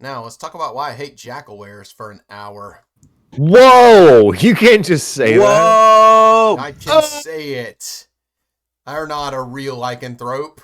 Now, let's talk about why I hate Jackalweres for an hour. Whoa! You can't just say that. Whoa! I can say it. They're not a real lycanthrope.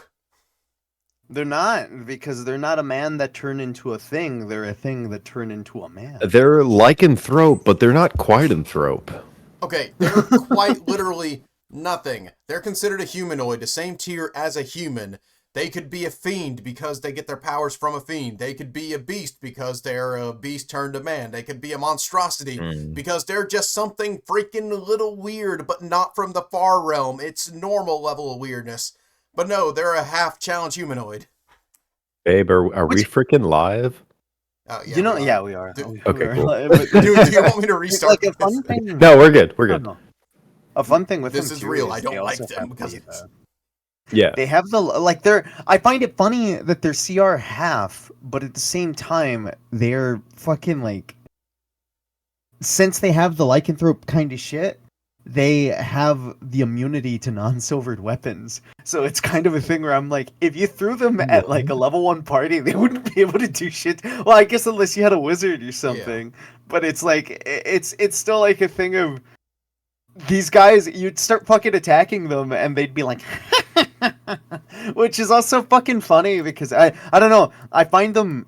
They're not, because they're not a man that turned into a thing. They're a thing that turned into a man. They're lycanthrope, but they're not quite anthrope. Okay, they're quite literally nothing. They're considered a humanoid, the same tier as a human. They could be a fiend because they get their powers from a fiend. They could be a beast because they're a beast turned to man. They could be a monstrosity because they're just something freaking a little weird, but not from the far realm. It's normal level of weirdness. But no, they're a half-challenge humanoid. Babe, are we freaking live? Yeah, yeah, we are. Dude, okay, cool. Dude, do you want me to restart Like a fun this? thing. No, we're good. We're good. No. A fun thing with This them is too real. I they don't like also them have because the, of this. Yeah. They have I find it funny that they're CR half, but at the same time, they're fucking like, since they have the lycanthrope kind of shit, they have the immunity to non-silvered weapons. So it's kind of a thing where I'm like, if you threw them at like a level 1 party, they wouldn't be able to do shit. Well, I guess unless you had a wizard or something. Yeah. But it's like, it's still like a thing of, these guys, you'd start fucking attacking them and they'd be like, which is also fucking funny because I don't know, I find them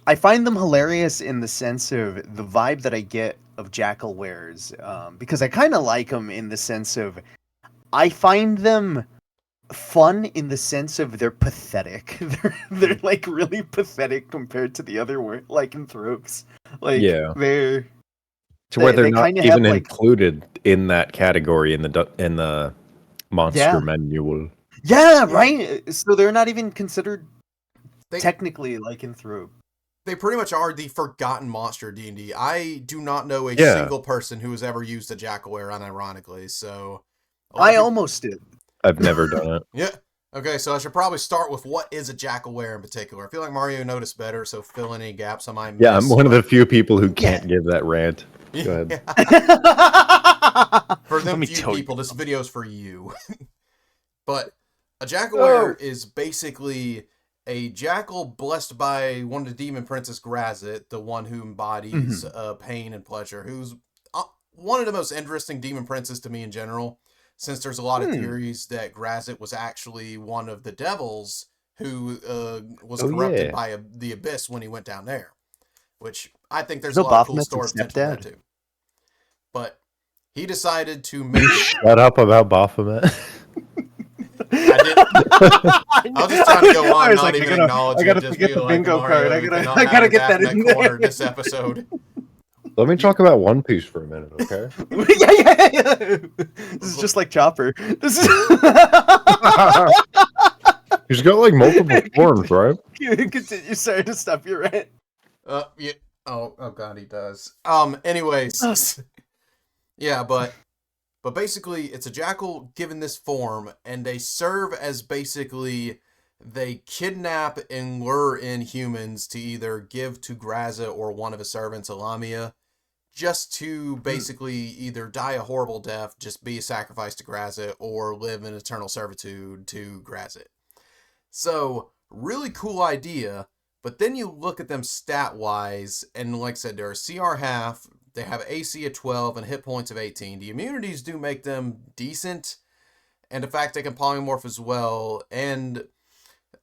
hilarious in the sense of the vibe that I get of Jackalweres, because I kind of like them in the sense of, I find them fun in the sense of they're pathetic. They're like really pathetic compared to the other lycanthropes. Like, yeah, they're to where they're not even included in that category in the monster manual. Yeah, right. So they're not even considered technically lycanthrope. They pretty much are the forgotten monster of D&D. I do not know a single person who has ever used a Jackalwere unironically, so... I almost did. I've never done it. Yeah. Okay, so I should probably start with what is a Jackalwere in particular. I feel like Mario noticed better, so fill in any gaps I might miss. Yeah, I'm one of the few people who can't give that rant. Go ahead. For them few people, this video's for you. But a Jackalwere is basically a jackal blessed by one of the demon princes, Grazit, the one who embodies pain and pleasure, who's one of the most interesting demon princes to me in general, since there's a lot of theories that Grazit was actually one of the devils who was corrupted by the abyss when he went down there, which I think there's a lot of cool story potential there too. But he decided to make... Shut up about Baphomet. I was just trying to go on, not even acknowledge it. I gotta forget the bingo card. I gotta get that in corner this episode. Let me talk about One Piece for a minute, okay? Yeah. This is just like Chopper. This is... He's got like multiple forms, right? Continue. Sorry to stop you, right? Yeah. Oh god, he does. Anyways. Yeah, but basically it's a jackal given this form, and they serve as basically, they kidnap and lure in humans to either give to Grazit or one of his servants, Elamia, just to basically either die a horrible death, just be a sacrifice to Grazit, or live in eternal servitude to Grazit. So, really cool idea, but then you look at them stat-wise, and like I said, they're a CR half, they have AC of 12 and hit points of 18. The immunities do make them decent, and the fact they can polymorph as well, and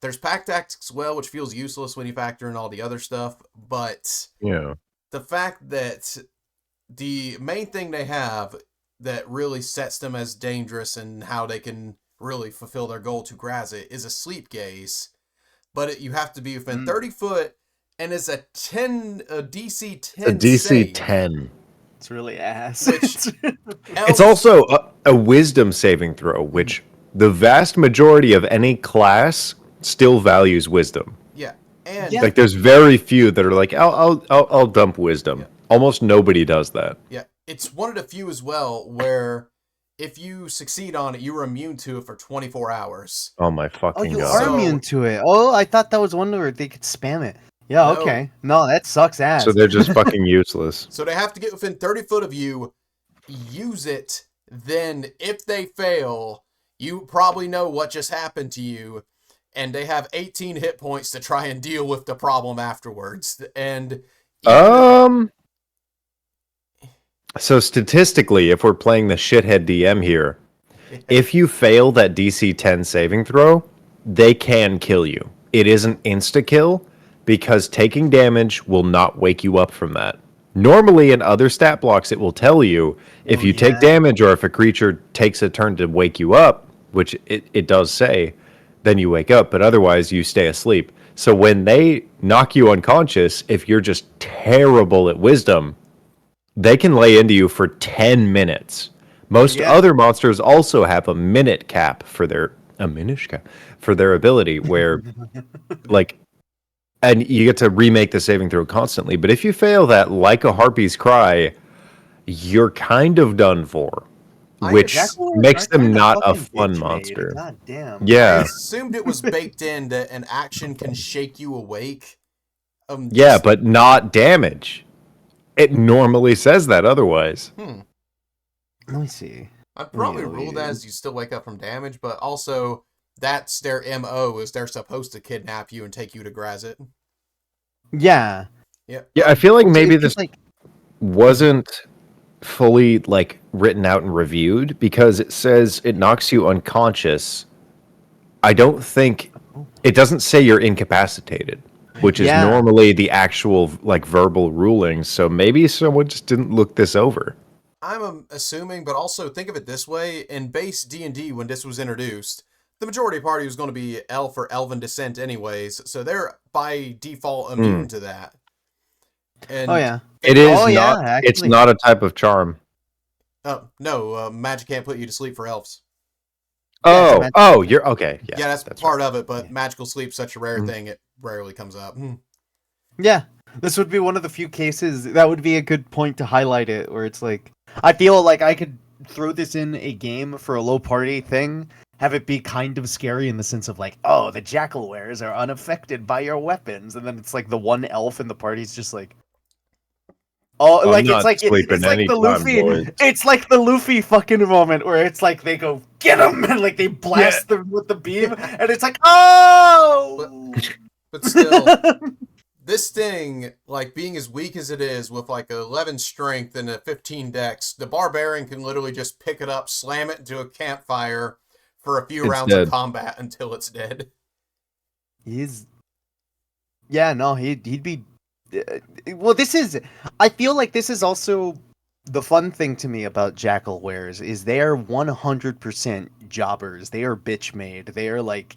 there's pack tactics as well, which feels useless when you factor in all the other stuff, but the fact that the main thing they have that really sets them as dangerous and how they can really fulfill their goal to Grazit is a sleep gaze, but you have to be within 30 foot, and it's a DC 10 a DC save. 10. It's really ass. It's also a wisdom saving throw, which the vast majority of any class still values wisdom. Yeah, and like there's very few that are like, I'll dump wisdom. Yeah. Almost nobody does that. Yeah, it's one of the few as well where if you succeed on it, you are immune to it for 24 hours. Oh my fucking god! You are immune to it. Oh, I thought that was one where they could spam it. Yeah, no. Okay. No, that sucks ass. So they're just fucking useless. So they have to get within 30 foot of you, use it, then if they fail, you probably know what just happened to you, and they have 18 hit points to try and deal with the problem afterwards. And so statistically, if we're playing the shithead DM here, if you fail that DC 10 saving throw, they can kill you. It isn't insta-kill, because taking damage will not wake you up from that. Normally, in other stat blocks, it will tell you if you take damage or if a creature takes a turn to wake you up, which it does say, then you wake up, but otherwise you stay asleep. So when they knock you unconscious, if you're just terrible at wisdom, they can lay into you for 10 minutes. Most other monsters also have a minute cap for their ability, where like, and you get to remake the saving throw constantly. But if you fail that, like a harpy's cry, you're kind of done for, which makes them not a fun monster. God damn. Yeah. I assumed it was baked in that an action can shake you awake. Yeah, but not damage. It normally says that otherwise. Let me see. I'd probably rule that as you still wake up from damage, but also that's their MO, is they're supposed to kidnap you and take you to Grazit. Yeah. Yeah. Yeah, I feel like maybe this wasn't fully like written out and reviewed, because it says it knocks you unconscious. I don't think it doesn't say you're incapacitated, which is normally the actual like verbal ruling. So maybe someone just didn't look this over. I'm assuming, but also think of it this way: in base D&D, when this was introduced, the majority party was going to be elf or elven descent anyways, so they're by default immune to that. And it is not. It's not a type of charm. Oh no, magic can't put you to sleep for elves. You're okay. Yeah, that's part of it, but magical sleep's such a rare thing; it rarely comes up. Yeah, this would be one of the few cases that would be a good point to highlight it, where it's like, I feel like I could throw this in a game for a low party thing, have it be kind of scary in the sense of like, oh, the Jackalweres are unaffected by your weapons, and then it's like the one elf in the party's just like, oh, like it's like the Luffy, it's like the Luffy fucking moment where it's like they go get him and like they blast them with the beam, and it's like, oh, but still. This thing, like, being as weak as it is, with like 11 strength and a 15 dex, the barbarian can literally just pick it up, slam it into a campfire for a few rounds of combat until it's dead. He'd be. Well, I feel like this is also the fun thing to me about Jackalweres, is they are 100% jobbers. They are bitch made. They are like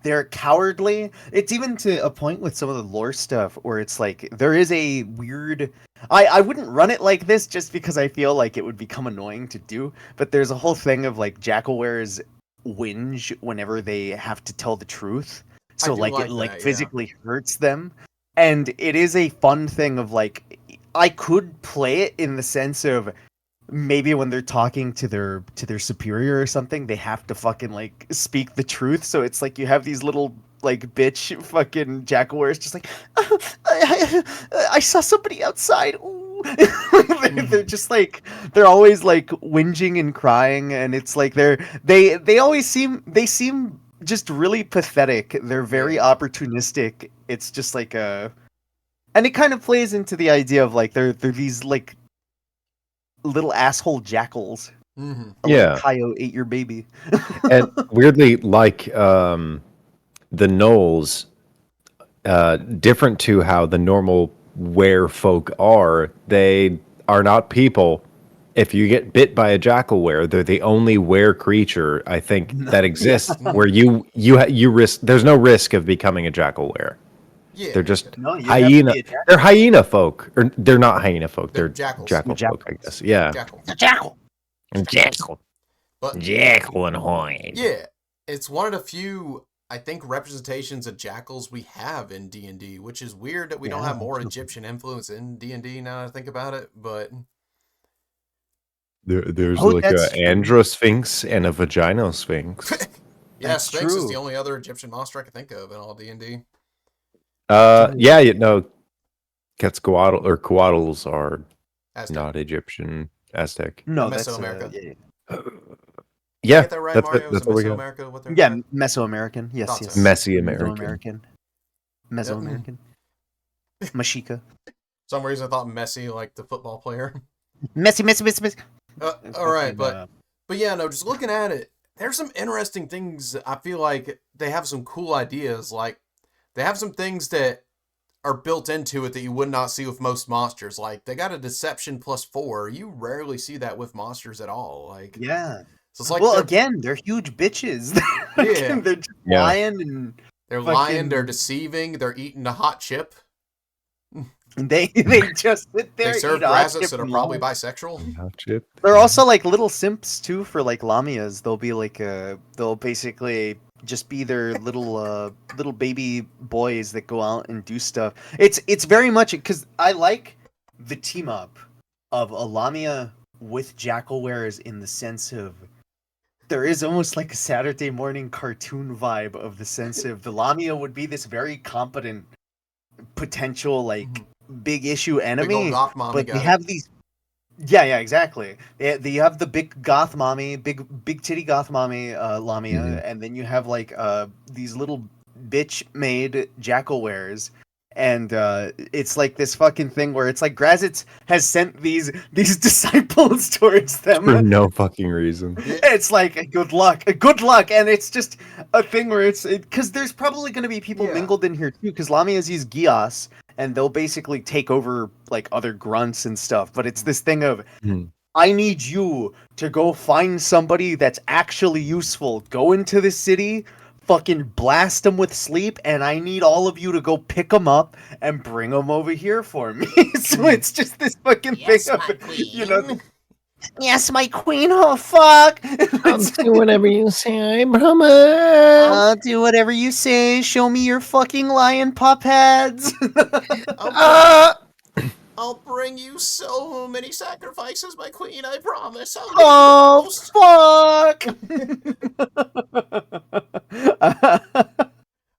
they're cowardly. It's even to a point with some of the lore stuff where it's like there is a weird. I wouldn't run it like this just because I feel like it would become annoying to do. But there's a whole thing of like Jackalweres whinge whenever they have to tell the truth. So like it that, physically hurts them. And it is a fun thing of like, I could play it in the sense of maybe when they're talking to their superior or something, they have to fucking like speak the truth. So it's like you have these little like bitch fucking Jackalweres just like, I saw somebody outside. Ooh. They're just like, they're always like whinging and crying, and it's like they always seem just really pathetic. They're very opportunistic. It's just like and it kind of plays into the idea of like they're these like little asshole jackals. Yeah, Kaio ate your baby. And weirdly, like the gnolls, different to how the normal werefolk are. They are not people. If you get bit by a Jackalwere, they're the only were creature I think that exists where you risk. There's no risk of becoming a Jackalwere. Yeah, they're just hyena. They're hyena folk, or they're not hyena folk. They're jackal folk, I guess. Yeah, jackal. But jackal and horn. Yeah, it's one of the few, I think, representations of jackals we have in D&D, which is weird that we don't have more Egyptian influence in D&D now that I think about it, but there's like an androsphinx and a vaginosphinx. Yeah, Sphinx is the only other Egyptian monster I can think of in all D&D. Quetzalcoatlus are Aztec. Not Egyptian. Aztec. No, Mesoamerica. Did I Yeah, get that right, that's Mario? it. Is That's it all we got. Mesoamerica? What they're Yeah, called? Mesoamerican. Yes, Thought yes. so. Messy American. Mesoamerican. Mesoamerican. Mashika. Some reason I thought Messi, like the football player. Messy. All right, but yeah, no, just looking at it, there's some interesting things. I feel like they have some cool ideas. Like they have some things that are built into it that you would not see with most monsters. Like they got a deception +4. You rarely see that with monsters at all. Like yeah. so it's like Well, again, they're huge bitches. Yeah. They're just Yeah. lying and they're fucking- lying, they're deceiving, they're eating a hot chip. they just sit there. They serve eat hot grassets chip that are and probably lie. bisexual. Hot chip. They're also like little simps too for like lamias. They'll be like they'll basically just be their little baby boys that go out and do stuff. It's very much because I like the team up of a lamia with Jackalweres in the sense of there is almost like a Saturday morning cartoon vibe of the sense of the lamia would be this very competent potential like big issue Big enemy, old goth mommy but got they it. have these. Yeah, exactly. They have the big goth mommy, big titty goth mommy, Lamia, Mhm. and then you have like these little bitch made Jackalwares, and it's like this fucking thing where it's like Grazitz has sent these disciples towards them. For no fucking reason. It's like good luck, and it's just a thing where it's because there's probably going to be people Yeah. mingled in here too, because Lamias use Gios, and they'll basically take over like other grunts and stuff. But it's this thing of Hmm. I need you to go find somebody that's actually useful. Go into the city, fucking blast them with sleep, and I need all of you to go pick them up and bring them over here for me. So it's just this fucking Yes, thing my of, queen. you know. Yes, my queen. Oh fuck! whatever you say, I promise. I'll do whatever you say. Show me your fucking lion pup heads. I'll bring you so many sacrifices, my queen, I promise. I'll Oh fuck!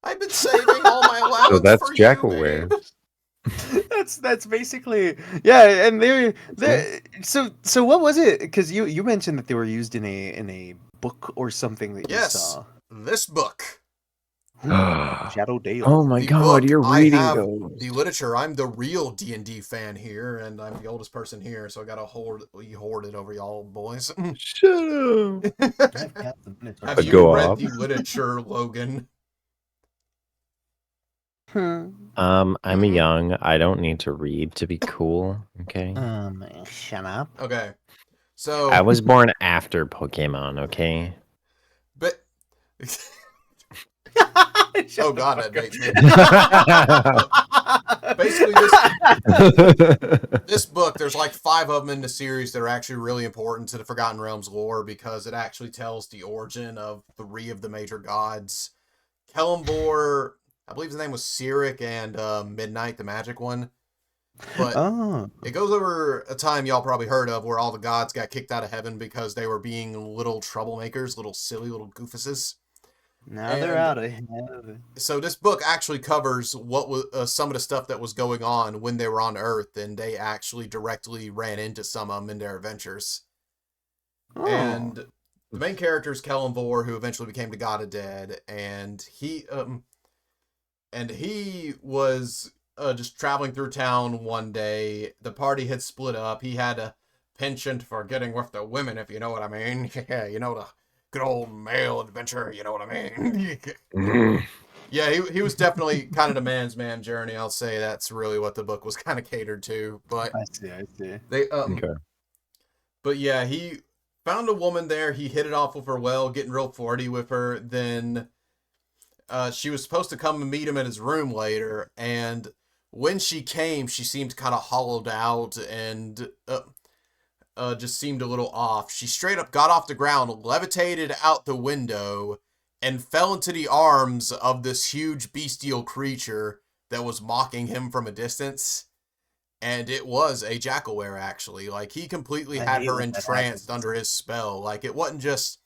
I've been saving all my allowance So that's for you, Jackalwere. babe. That's basically yeah, and they're so what was it? Because you mentioned that they were used in a book or something that you Yes, saw. this book. Shadow Dale. Oh my The god, book, you're I reading have those. the literature. I'm the real D&D fan here, and I'm the oldest person here, so I gotta hoard it over y'all boys. Shut up. Have you Go read off. the literature, Logan? I'm young. I don't need to read to be cool. Okay. Shut up. Okay, so I was born after Pokemon. Okay. but oh god, that dates me. Basically, this book, there's like 5 of them in the series that are actually really important to the Forgotten Realms lore because it actually tells the origin of 3 of the major gods. Kellumbor, I believe his name was Cyric, and Midnight, the magic one. But it goes over a time y'all probably heard of where all the gods got kicked out of heaven because they were being little troublemakers, little silly little goofuses. Now they're out of here. So this book actually covers what was some of the stuff that was going on when they were on Earth, and they actually directly ran into some of them in their adventures. And the main character is Kellumbor, who eventually became the God of Dead, and he was just traveling through town one day. The party had split up. He had a penchant for getting with the women, if you know what I mean. Yeah, you know, the good old male adventure, you know what I mean. Yeah, he was definitely kind of the man's man journey. I'll say that's really what the book was kind of catered to. But I see. they Okay. But yeah, he found a woman there. He hit it off with her well, getting real flirty with her. Then she was supposed to come and meet him at his room later, and when she came, she seemed kind of hollowed out and just seemed a little off. She straight up got off the ground, levitated out the window, and fell into the arms of this huge bestial creature that was mocking him from a distance. And it was a Jackalwere, actually. Like, he completely had her entranced under his spell. Like, it wasn't just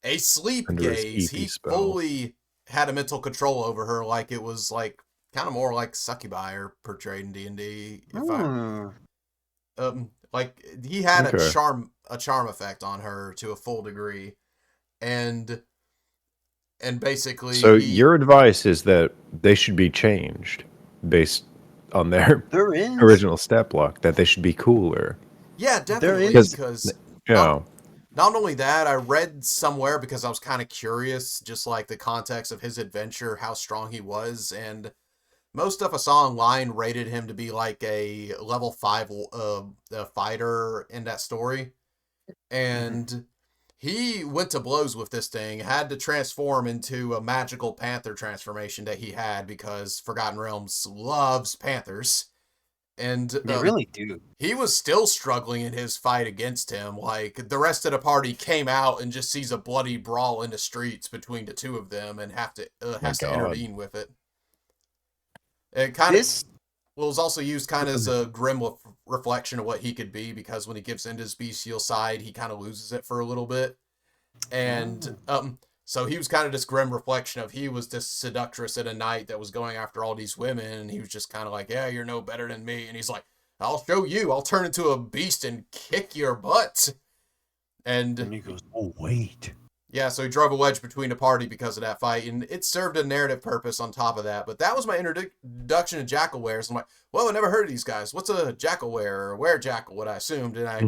a sleep Under his gaze. EP He spell. fully had a mental control over her. Like, it was, like, kind of more like succubi are portrayed in D&D. Like, he had Okay. a charm effect on her to a full degree. and basically So your advice is that they should be changed based on their There is. original step block, that they should be cooler. yeah, definitely, is- because You know, not only that, I read somewhere because I was kind of curious, just like the context of his adventure, how strong he was, and most stuff I saw online rated him to be like a level 5 fighter in that story. And he went to blows with this thing, had to transform into a magical panther transformation that he had because Forgotten Realms loves panthers. And They really do. he was still struggling in his fight against him. Like, the rest of the party came out and just sees a bloody brawl in the streets between the two of them and has to intervene with it. It kind of was also used kind of as a grim reflection of what he could be, because when he gives into his bestial side, he kind of loses it for a little bit. And so he was kind of this grim reflection of, he was this seductress at a night that was going after all these women, and he was just kind of like, yeah, you're no better than me. And he's like, I'll show you. I'll turn into a beast and kick your butt. And he goes, oh, wait. Yeah, so he drove a wedge between the party because of that fight, and it served a narrative purpose on top of that. But that was my introduction to Jackalwere. So I'm like, well, I never heard of these guys. What's a Jackalwere, or werejackal, what I assumed. And I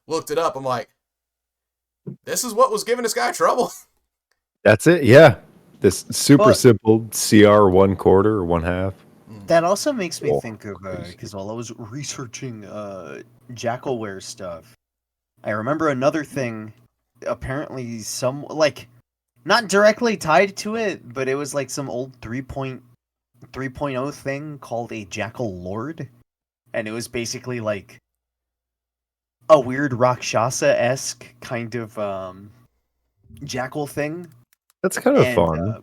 looked it up. I'm like, this is what was giving this guy trouble. that's it. Yeah, this super simple CR 1/4 or 1/2. That also makes me think of, because while I was researching Jackalwere stuff, I remember another thing. Apparently some, like, not directly tied to it, but it was like some old 3.0 thing called a Jackal Lord, and it was basically like a weird Rakshasa-esque kind of jackal thing. That's kind of fun.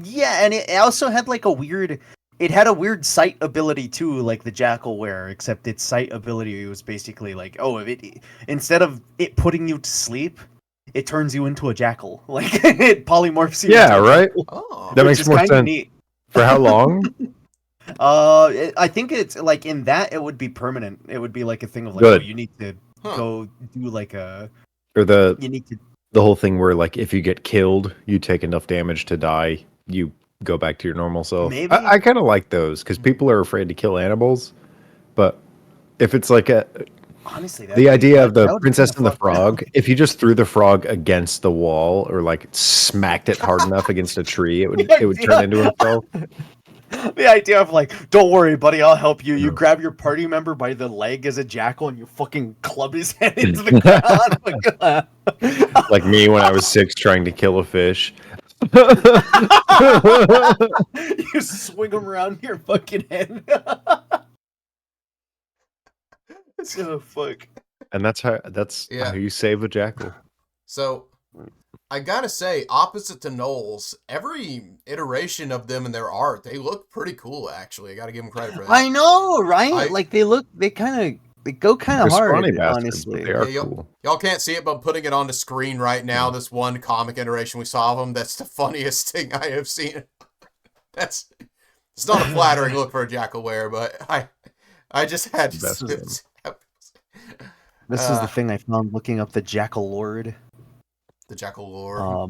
Yeah, and it also had like a weird sight ability too, like the Jackalwere, except its sight ability was basically like, instead of it putting you to sleep, it turns you into a jackal. Like, it polymorphs you. Yeah, right? That makes more sense. Neat. For how long? I think it's like, in that it would be permanent. It would be like a thing of like, you need to go do like a... Or you need to... the whole thing where, like, if you get killed, you take enough damage to die, you go back to your normal self. Maybe. I kind of like those, because people are afraid to kill animals. But if it's like honestly, the idea of the Princess and the Frog, if you just threw the frog against the wall or like smacked it hard enough against a tree, it would turn into itself. The idea of like, don't worry, buddy, I'll help you. You grab your party member by the leg as a jackal and you fucking club his head into the ground. Like me when I was 6 trying to kill a fish. You swing him around your fucking head. Oh, fuck. And that's how you save a jackal. So I gotta say, opposite to Knowles, every iteration of them and their art, they look pretty cool, actually. I gotta give them credit for that. I know, right? Like, they go kind of hard, honestly. They are cool. Y'all can't see it, but I'm putting it on the screen right now. This one comic iteration we saw of them, that's the funniest thing I have seen. It's not a flattering look for a Jackalwere, but I just had to... This is the thing I found looking up the Jackal Lord. The Jackal Lore.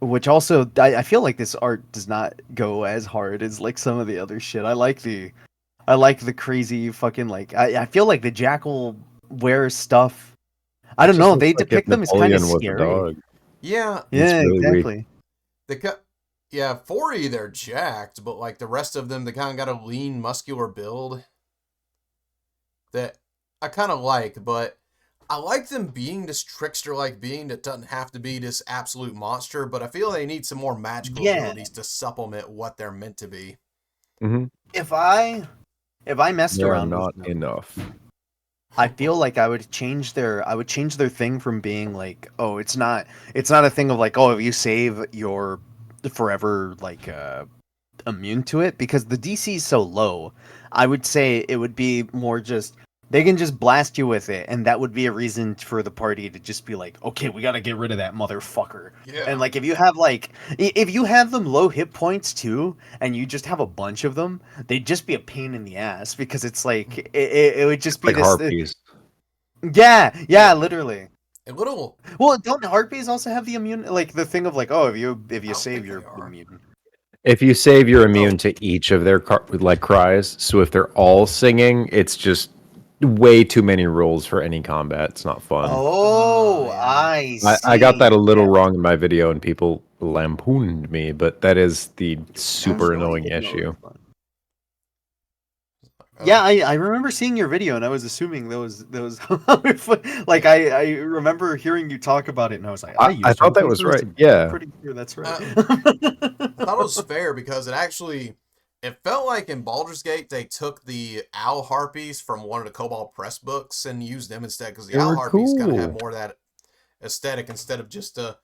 Which also, I feel like this art does not go as hard as like some of the other shit. I like the crazy fucking, like, I feel like the Jackalwere stuff. I don't know. They depict them as kind of scary. Yeah. Yeah, exactly. Yeah, 40 they're jacked, but like the rest of them, they kind of got a lean, muscular build that I kind of like, but I like them being this trickster-like being that doesn't have to be this absolute monster, but I feel they need some more magical abilities to supplement what they're meant to be. Mm-hmm. If I messed around not with them, enough. I feel like I would change their thing from being like, oh, it's not a thing of like, oh, if you save, you're forever like immune to it, because the DC is so low. I would say it would be more just, they can just blast you with it, and that would be a reason for the party to just be like, okay, we gotta get rid of that motherfucker. Yeah. And like, if you have them low hit points too, and you just have a bunch of them, they'd just be a pain in the ass, because it's like it would just be like this harpies. Yeah, literally. A little. Well, don't harpies also have the immune, like the thing of like, oh, if you I don't save, think you're they are. immune. If you save, you're immune to each of their cries. So if they're all singing, it's just way too many rules for any combat. It's not fun. Oh, yeah. I I got that a see. little Yeah. wrong in my video, and people lampooned me. But that is the super Actually, annoying no, issue. it's fine. Oh. Yeah, I remember seeing your video, and I was assuming that was like I remember hearing you talk about it, and I was like, I I used thought that harpies was as right. a- Yeah. pretty sure that's right. I thought it was fair because it felt like in Baldur's Gate they took the owl harpies from one of the Cobalt Press books and used them instead because the They owl were harpies kind of have cool. more of that aesthetic instead of just the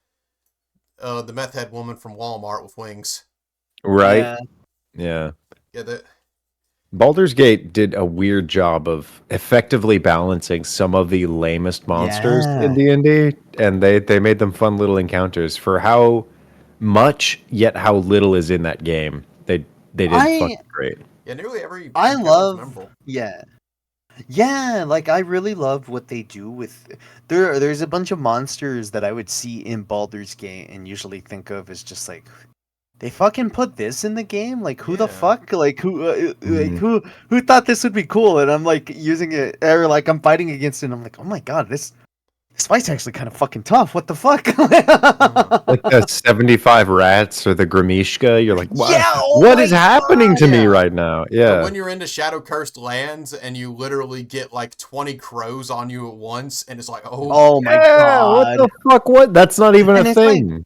meth head woman from Walmart with wings. Right? Yeah. Yeah. Yeah, that. Baldur's Gate did a weird job of effectively balancing some of the lamest monsters in Yeah. D&D, and they made them fun little encounters for how much yet how little is in that game. They did I fucking great. Yeah, nearly every I encounter was love memorable. yeah. Yeah, like I really love what they do with there's a bunch of monsters that I would see in Baldur's Gate and usually think of as just like they fucking put this in the game? Like who the Yeah. fuck? Like who like Mhm. who thought this would be cool? And I'm like using it or like I'm fighting against it and I'm like, "Oh my god, this fight's actually kind of fucking tough. What the fuck?" Like the 75 rats or the Gramishka, you're like, what? Yeah, oh What my is happening to me Yeah. right now? Or Yeah. when you're into Shadow Cursed Lands and you literally get like 20 crows on you at once, and it's like, Oh my Yeah, what god. the fuck? What? That's not even And a it's like thing.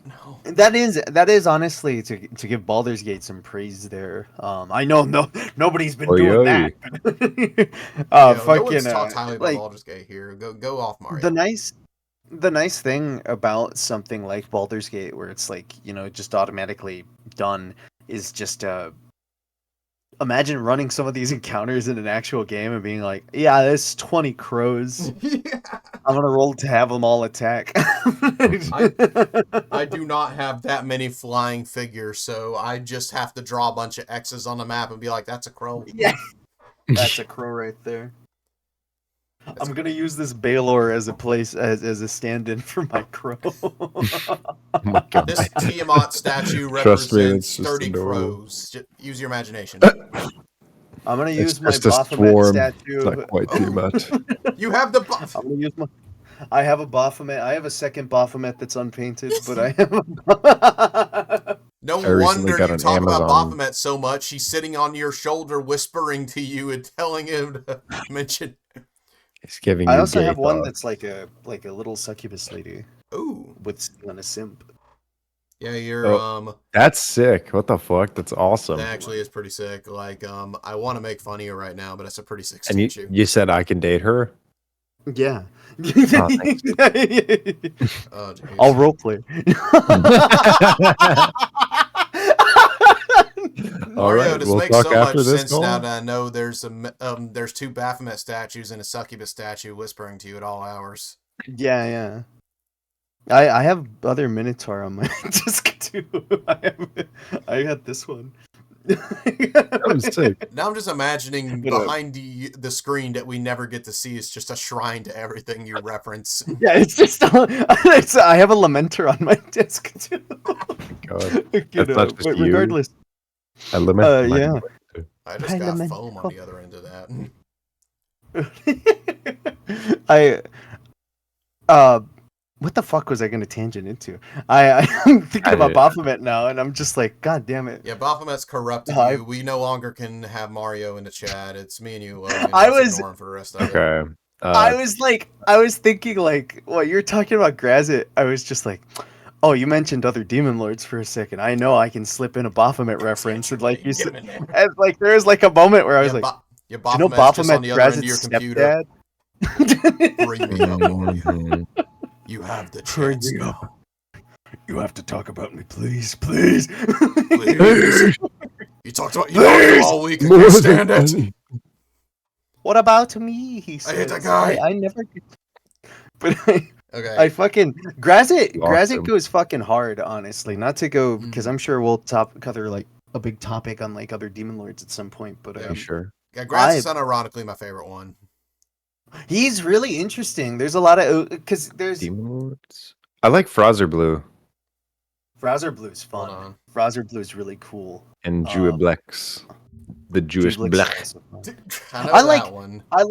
no. that is honestly to give Baldur's Gate some praise there. I know nobody's been Oy, doing oy. that. No one's Fucking talked highly about like Baldur's Gate here. Go off, the Mario. nice thing about something like Baldur's Gate where it's like, just automatically done is just imagine running some of these encounters in an actual game and being like, yeah, there's 20 crows. Yeah. I'm gonna roll to have them all attack. I do not have that many flying figures, so I just have to draw a bunch of X's on the map and be like, that's a crow. Yeah, that's a crow right there. That's I'm gonna use this Baylor as as a stand-in for my crow. Oh my God. This Tiamat statue Trust me, represents it's just 30 adorable. crows. Use your imagination. I'm gonna It's use my just a Baphomet swarm. statue. It's not quite too much. You have the buff. I'm gonna use my. I have a Baphomet. I have a second Baphomet that's unpainted, but I have. A... No I recently wonder got you an talk about Amazon. Baphomet so much. He's sitting on your shoulder, whispering to you and telling him to mention. He's giving I you also gay have one thoughts. that's like a little succubus lady Ooh, with on a simp. yeah, you're That's sick. What the fuck? That's awesome. That actually is pretty sick. Like, I want to make fun of you right now, but it's a pretty sick And statue. you said I can date her? Yeah. thanks. Oh, jeez. I'll roleplay. All Mario, right, this we'll makes talk so after much this sense call. now that I know there's two Baphomet statues and a succubus statue whispering to you at all hours. Yeah. I have other Minotaur on my disc too. I got this one. That was sick. Now I'm just imagining But, behind the screen that we never get to see is just a shrine to everything you reference. Yeah, it's just I have a Lamenter on my disc too. God. You That's not just but you. regardless, I limit. yeah. I just I got lament- foam on the other end of that. What the fuck was I going to tangent into? I'm thinking about Baphomet now, and I'm just like, God damn it. Yeah, Baphomet's corrupted No, you. We no longer can have Mario in the chat. It's me and you, Logan. I Let's was- ignore him for the rest of it. Okay. I was thinking like, what you're talking about, Grazit. I was just like, oh, you mentioned other demon lords for a second. I know I can slip in a Baphomet reference, and like you said, and like there was like a moment where I was like, yeah, do you know Baphomet's just on Baphomet the other end of your Grazit's computer. stepdad? Bring me up, Mario. Mhm. You have the Bring chance me now. You have to talk about me, please. Please. Please. You talked about you all week. I can't stand it. What about me? He I says. hate that guy. I never. But Okay. I fucking Grazit Lost him. goes fucking hard, honestly. Not to go because Mhm. I'm sure we'll cover like a big topic on like other demon lords at some point. But Are you sure? Yeah, Grass is unironically my favorite one. He's really interesting. There's a lot of because there's Demon Lords. I like Fraser Blue Browser Blue's Hold fun. on. Browser Blue's really cool. and Jeweblex. The Jewish Jublix is Blech. also fun. I know I that like one. I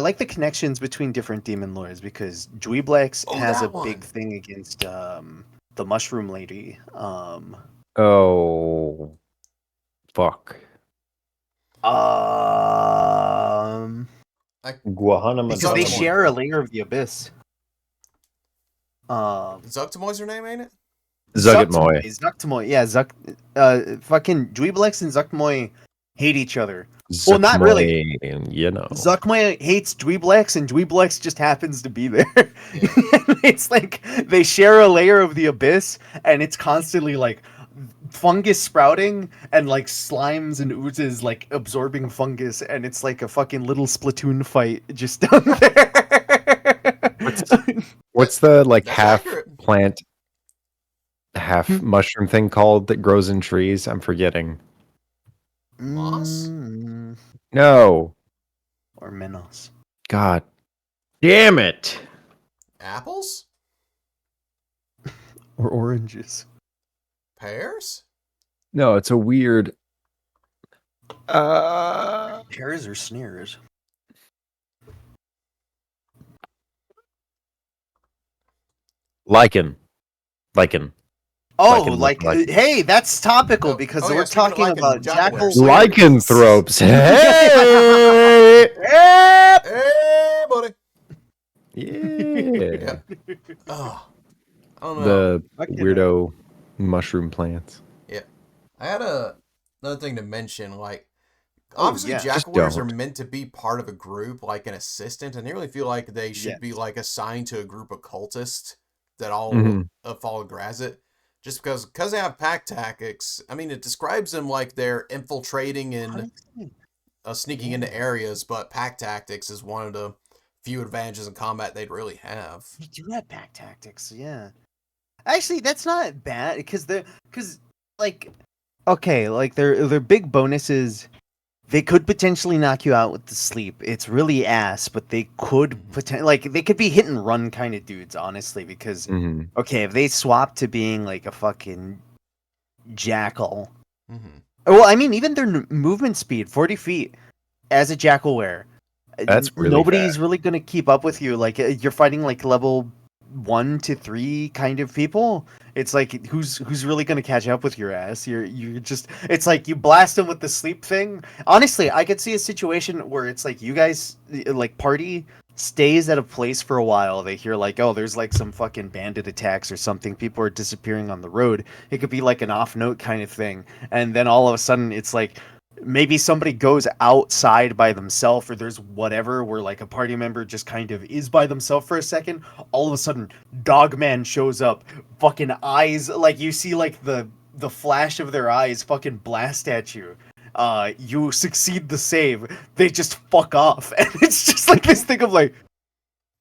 like the connections between different demon lords because Dweeblex Oh, has a that one. big thing against the mushroom lady. Oh, fuck. Guahana Because they Zuctamoy. share a layer of the abyss. Zuctamoy's her name, ain't it? Zuggtmoy. Zuctamoy, yeah, fucking Dweeblex and Zuctamoy hate each other. Well, not really. Zuckmoy, you know. Zuckmoy hates Dweeblex, and Dweeblex just happens to be there. Yeah. It's like they share a layer of the abyss, and it's constantly like fungus sprouting and like slimes and oozes like absorbing fungus, and it's like a fucking little Splatoon fight just down there. What's the like That's half accurate. plant, half mushroom thing called that grows in trees? I'm forgetting. Moss? No. Or Menos. God damn it. Apples? Or oranges. Pears? No, it's a weird. Pears or snares? Lichen. Oh, Lichen. hey, that's topical because Oh, yeah, we're speaking of talking lichen, about Jackalwere. Jackalwere. Lycanthropes. Hey! Yep. Hey, buddy. Yeah. Oh, I don't know. The Fucking weirdo mushroom plants. Yeah. I had another thing to mention. Like, Oh, obviously, yeah. Just Jackalwares are don't. meant to be part of a group, like an assistant, and they really feel like they should be Yes. like assigned to a group of cultists that all Mhm. follow Grazit. Just because they have pack tactics. I mean, it describes them like they're infiltrating and sneaking into areas, but pack tactics is one of the few advantages in combat they'd really have. They do have pack tactics, yeah. Actually, that's not bad because like okay, like their big bonuses. They could potentially knock you out with the sleep. It's really ass, but they could they could be hit and run kind of dudes, honestly. Because Mhm. okay, if they swap to being like a fucking jackal, Mm-hmm. well, I mean, even their movement speed, 40 feet as a Jackalwere, That's really nobody's really gonna keep up with you. Like you're fighting like level 1 to 3 kind of people. It's like who's really gonna catch up with your ass? You're just it's like you blast them with the sleep thing. Honestly, I could see a situation where it's like you guys like party stays at a place for a while. They hear like, oh, there's like some fucking bandit attacks or something. People are disappearing on the road. It could be like an off note kind of thing. And then all of a sudden it's like maybe somebody goes outside by themselves or there's whatever where like a party member just kind of is by themselves for a second. All of a sudden Dogman shows up, fucking eyes, like you see like the flash of their eyes fucking blast at you. You succeed the save, they just fuck off. And it's just like this thing of like,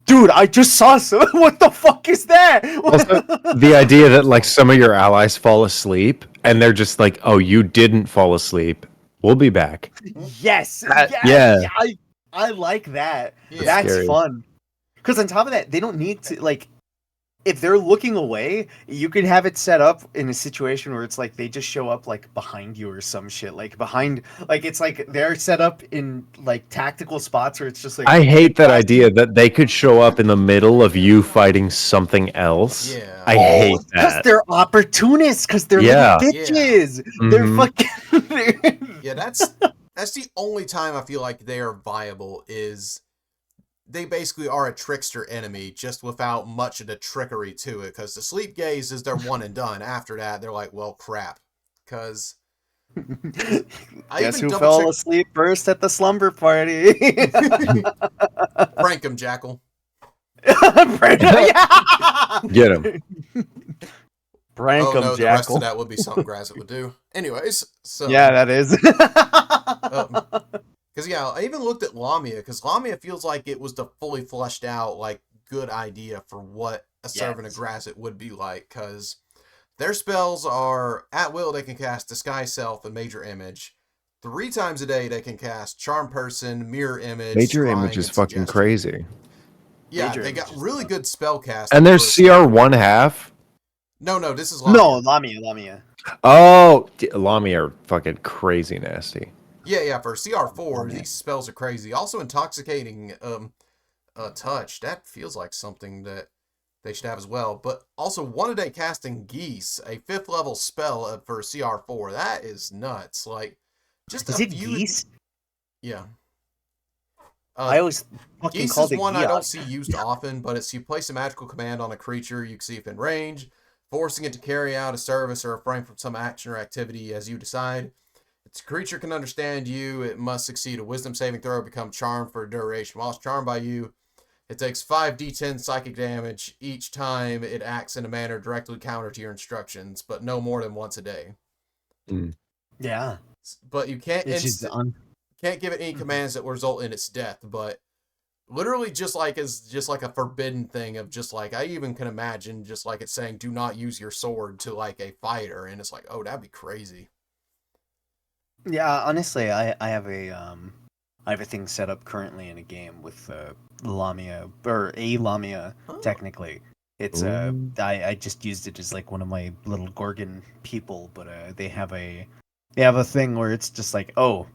dude, I just saw some. What the fuck is that? Also, the idea that like some of your allies fall asleep and they're just like, "Oh, you didn't fall asleep. We'll be back." Yes, Yeah. I like that. Yeah. That's Scary. fun. Because on top of that, they don't need to like. If they're looking away, you could have it set up in a situation where it's like they just show up like behind you or some shit, like behind, like it's like they're set up in like tactical spots where it's just like I hate that idea that they could show up in the middle of you fighting something else. Yeah. I hate because that. they're opportunists, because they're Yeah. little bitches. They're Mhm. fucking. Yeah, that's the only time I feel like they are viable is they basically are a trickster enemy just without much of the trickery to it, because the sleep gaze is their one and done. After that, they're like, well, crap. Because I Guess even who double fell checked. asleep first at the slumber party? Prank him, Jackal. Get him. Prank Oh him, no, the rest Jackal. of that would be something Grazit would do. Anyways, so Yeah, that is. because yeah, I even looked at Lamia, because Lamia feels like it was the fully fleshed out, like, good idea for what a servant of Grazit would be like, because their spells are at will. They can cast Disguise Self and Major Image. 3 times a day they can cast Charm Person, Mirror Image, Major Scrying, Image is and fucking Suggestion. crazy. Yeah, Major they got Image is really tough. good spell casting. And there's for CR 1/2. No, this is No, Lamia. Lamia. Oh, Lamia are fucking crazy nasty. Yeah, for CR4, Lamia. these spells are crazy. Also, Intoxicating Touch. That feels like something that they should have as well. But also, 1-a-day casting Geese, a 5th level spell for CR4. That is nuts. Like, just Is a it few. Geese? Yeah. I always fucking Geese called is it one I don't Geos. see used often, but it's you place a magical command on a creature, you can see if in range, forcing it to carry out a service or refrain from some action or activity as you decide. Its creature can understand you, it must succeed a wisdom saving throw, become charmed for a duration. While it's charmed by you, it takes 5d10 psychic damage each time it acts in a manner directly counter to your instructions, but no more than once a day. Yeah. But you can't It's just can't give it any commands that will result in its death, but literally just like a forbidden thing of just like I even can imagine just like it's saying do not use your sword to like a fighter, and it's like, oh, that'd be crazy. Yeah, honestly, I have a thing set up currently in a game with Lamia or a Lamia technically. It's Ooh. I just used it as like one of my little Gorgon people, but they have a thing where it's just like, oh,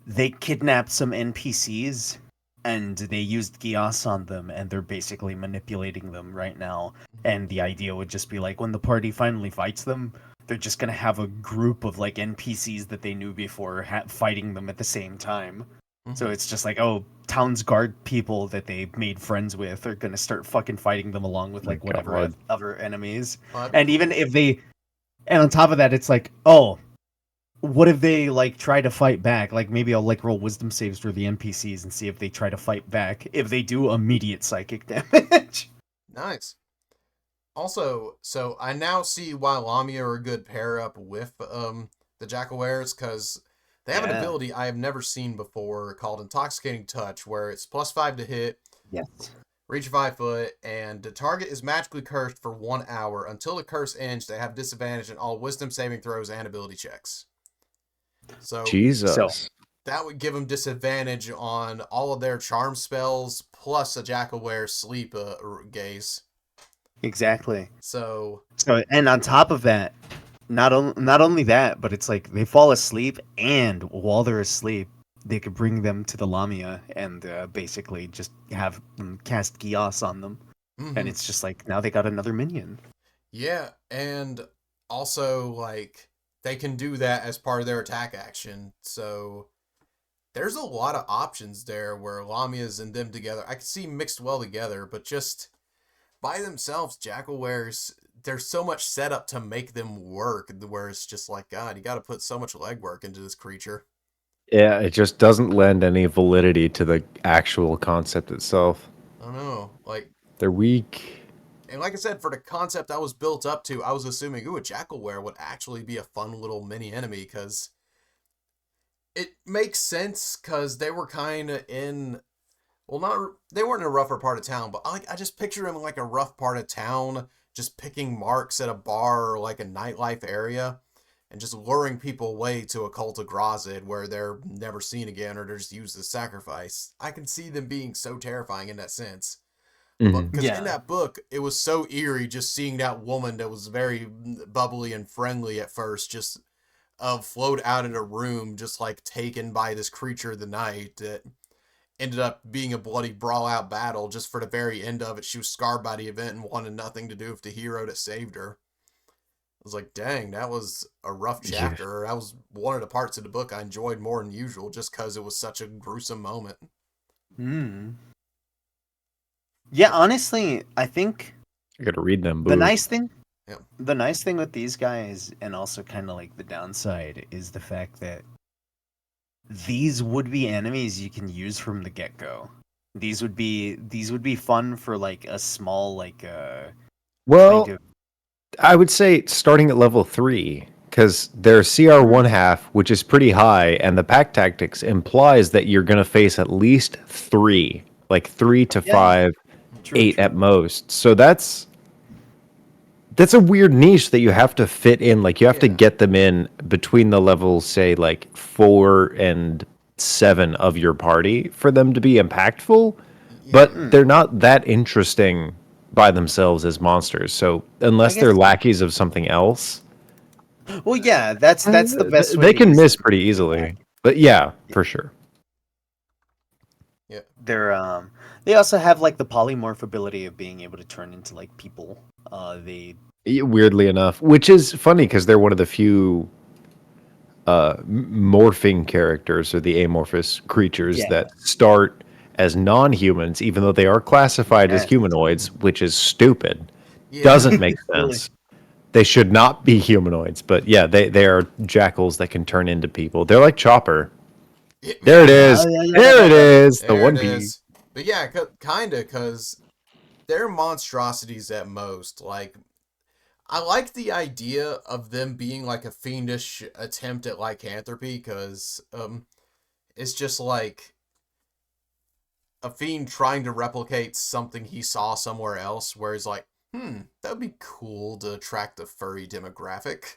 they kidnapped some NPCs and they used Gios on them and they're basically manipulating them right now. And the idea would just be like when the party finally fights them, they're just gonna have a group of like NPCs that they knew before fighting them at the same time. So it's just like, oh, Town's Guard people that they made friends with are gonna start fucking fighting them along with like whatever other enemies. And even if they, and on top of that, it's like, oh, what if they like try to fight back? Like maybe I'll like roll wisdom saves for the NPCs and see if they try to fight back. If they do, immediate psychic damage. Nice. Also, so I now see why Lamia are a good pair up with the Jackalweres, because they have an ability I have never seen before called Intoxicating Touch, where it's +5 to hit, Yes. reach 5 foot, and the target is magically cursed for 1 hour. Until the curse ends, they have disadvantage in all wisdom saving throws and ability checks. So Jesus. that would give them disadvantage on all of their charm spells, plus a Jackalwere sleep gaze. Exactly. So and on top of that, not only that, but it's like they fall asleep, and while they're asleep, they could bring them to the Lamia and basically just have them cast Gios on them, and it's just like now they got another minion. Yeah, and also like they can do that as part of their attack action. So there's a lot of options there where Lamias and them together, I could see mixed well together, but just by themselves, Jackalweres, there's so much setup to make them work, where it's just like, God, you got to put so much legwork into this creature. Yeah, it just doesn't lend any validity to the actual concept itself. I don't know. Like, they're weak. And like I said, for the concept I was built up to, I was assuming, ooh, a Jackalwere would actually be a fun little mini enemy, because it makes sense, because they were kind of in, well, they weren't in a rougher part of town, but I just picture them in like a rough part of town, just picking marks at a bar or like a nightlife area, and just luring people away to a cult of Grazid where they're never seen again, or they're just used as sacrifice. I can see them being so terrifying in that sense. But because in that book, it was so eerie just seeing that woman that was very bubbly and friendly at first, just float out in a room, just like taken by this creature of the night that ended up being a bloody brawl out battle. Just for the very end of it, she was scarred by the event and wanted nothing to do with the hero that saved her. I was like, dang, that was a rough chapter. Yeah. That was one of the parts of the book I enjoyed more than usual, just because it was such a gruesome moment. Yeah, honestly, I think I gotta read them. The nice thing with these guys, and also kind of like the downside, is the fact that these would be enemies you can use from the get-go. These would be fun for like a small well, kind of... I would say starting at level 3, because their CR 1/2, which is pretty high, and the pack tactics implies that you're gonna face at least 3, like 3 to 5, 8 at most. So that's that's a weird niche that you have to fit in. Like you have to Yeah. get them in between the levels, say like 4 and 7 of your party for them to be impactful. Yeah. But they're not that interesting by themselves as monsters. So I unless they're guess. lackeys of something else, Well, yeah, that's the best way they to can use miss them. pretty easily. But yeah, for sure. Yeah. They also have like the polymorph ability of being able to turn into like people. They Weirdly enough, which is funny because they're one of the few morphing characters or the amorphous creatures Yeah. that start as non-humans, even though they are classified as Yes. humanoids, which is stupid. Yeah. Doesn't make Really. sense. They should not be humanoids, but yeah, they are jackals that can turn into people. They're like Chopper. There it Yeah, is. yeah, There it is. The There one it piece. is. But yeah, kinda, because they're monstrosities at most. Like, I like the idea of them being like a fiendish attempt at lycanthropy, because it's just like a fiend trying to replicate something he saw somewhere else, where he's like, that would be cool to attract the furry demographic.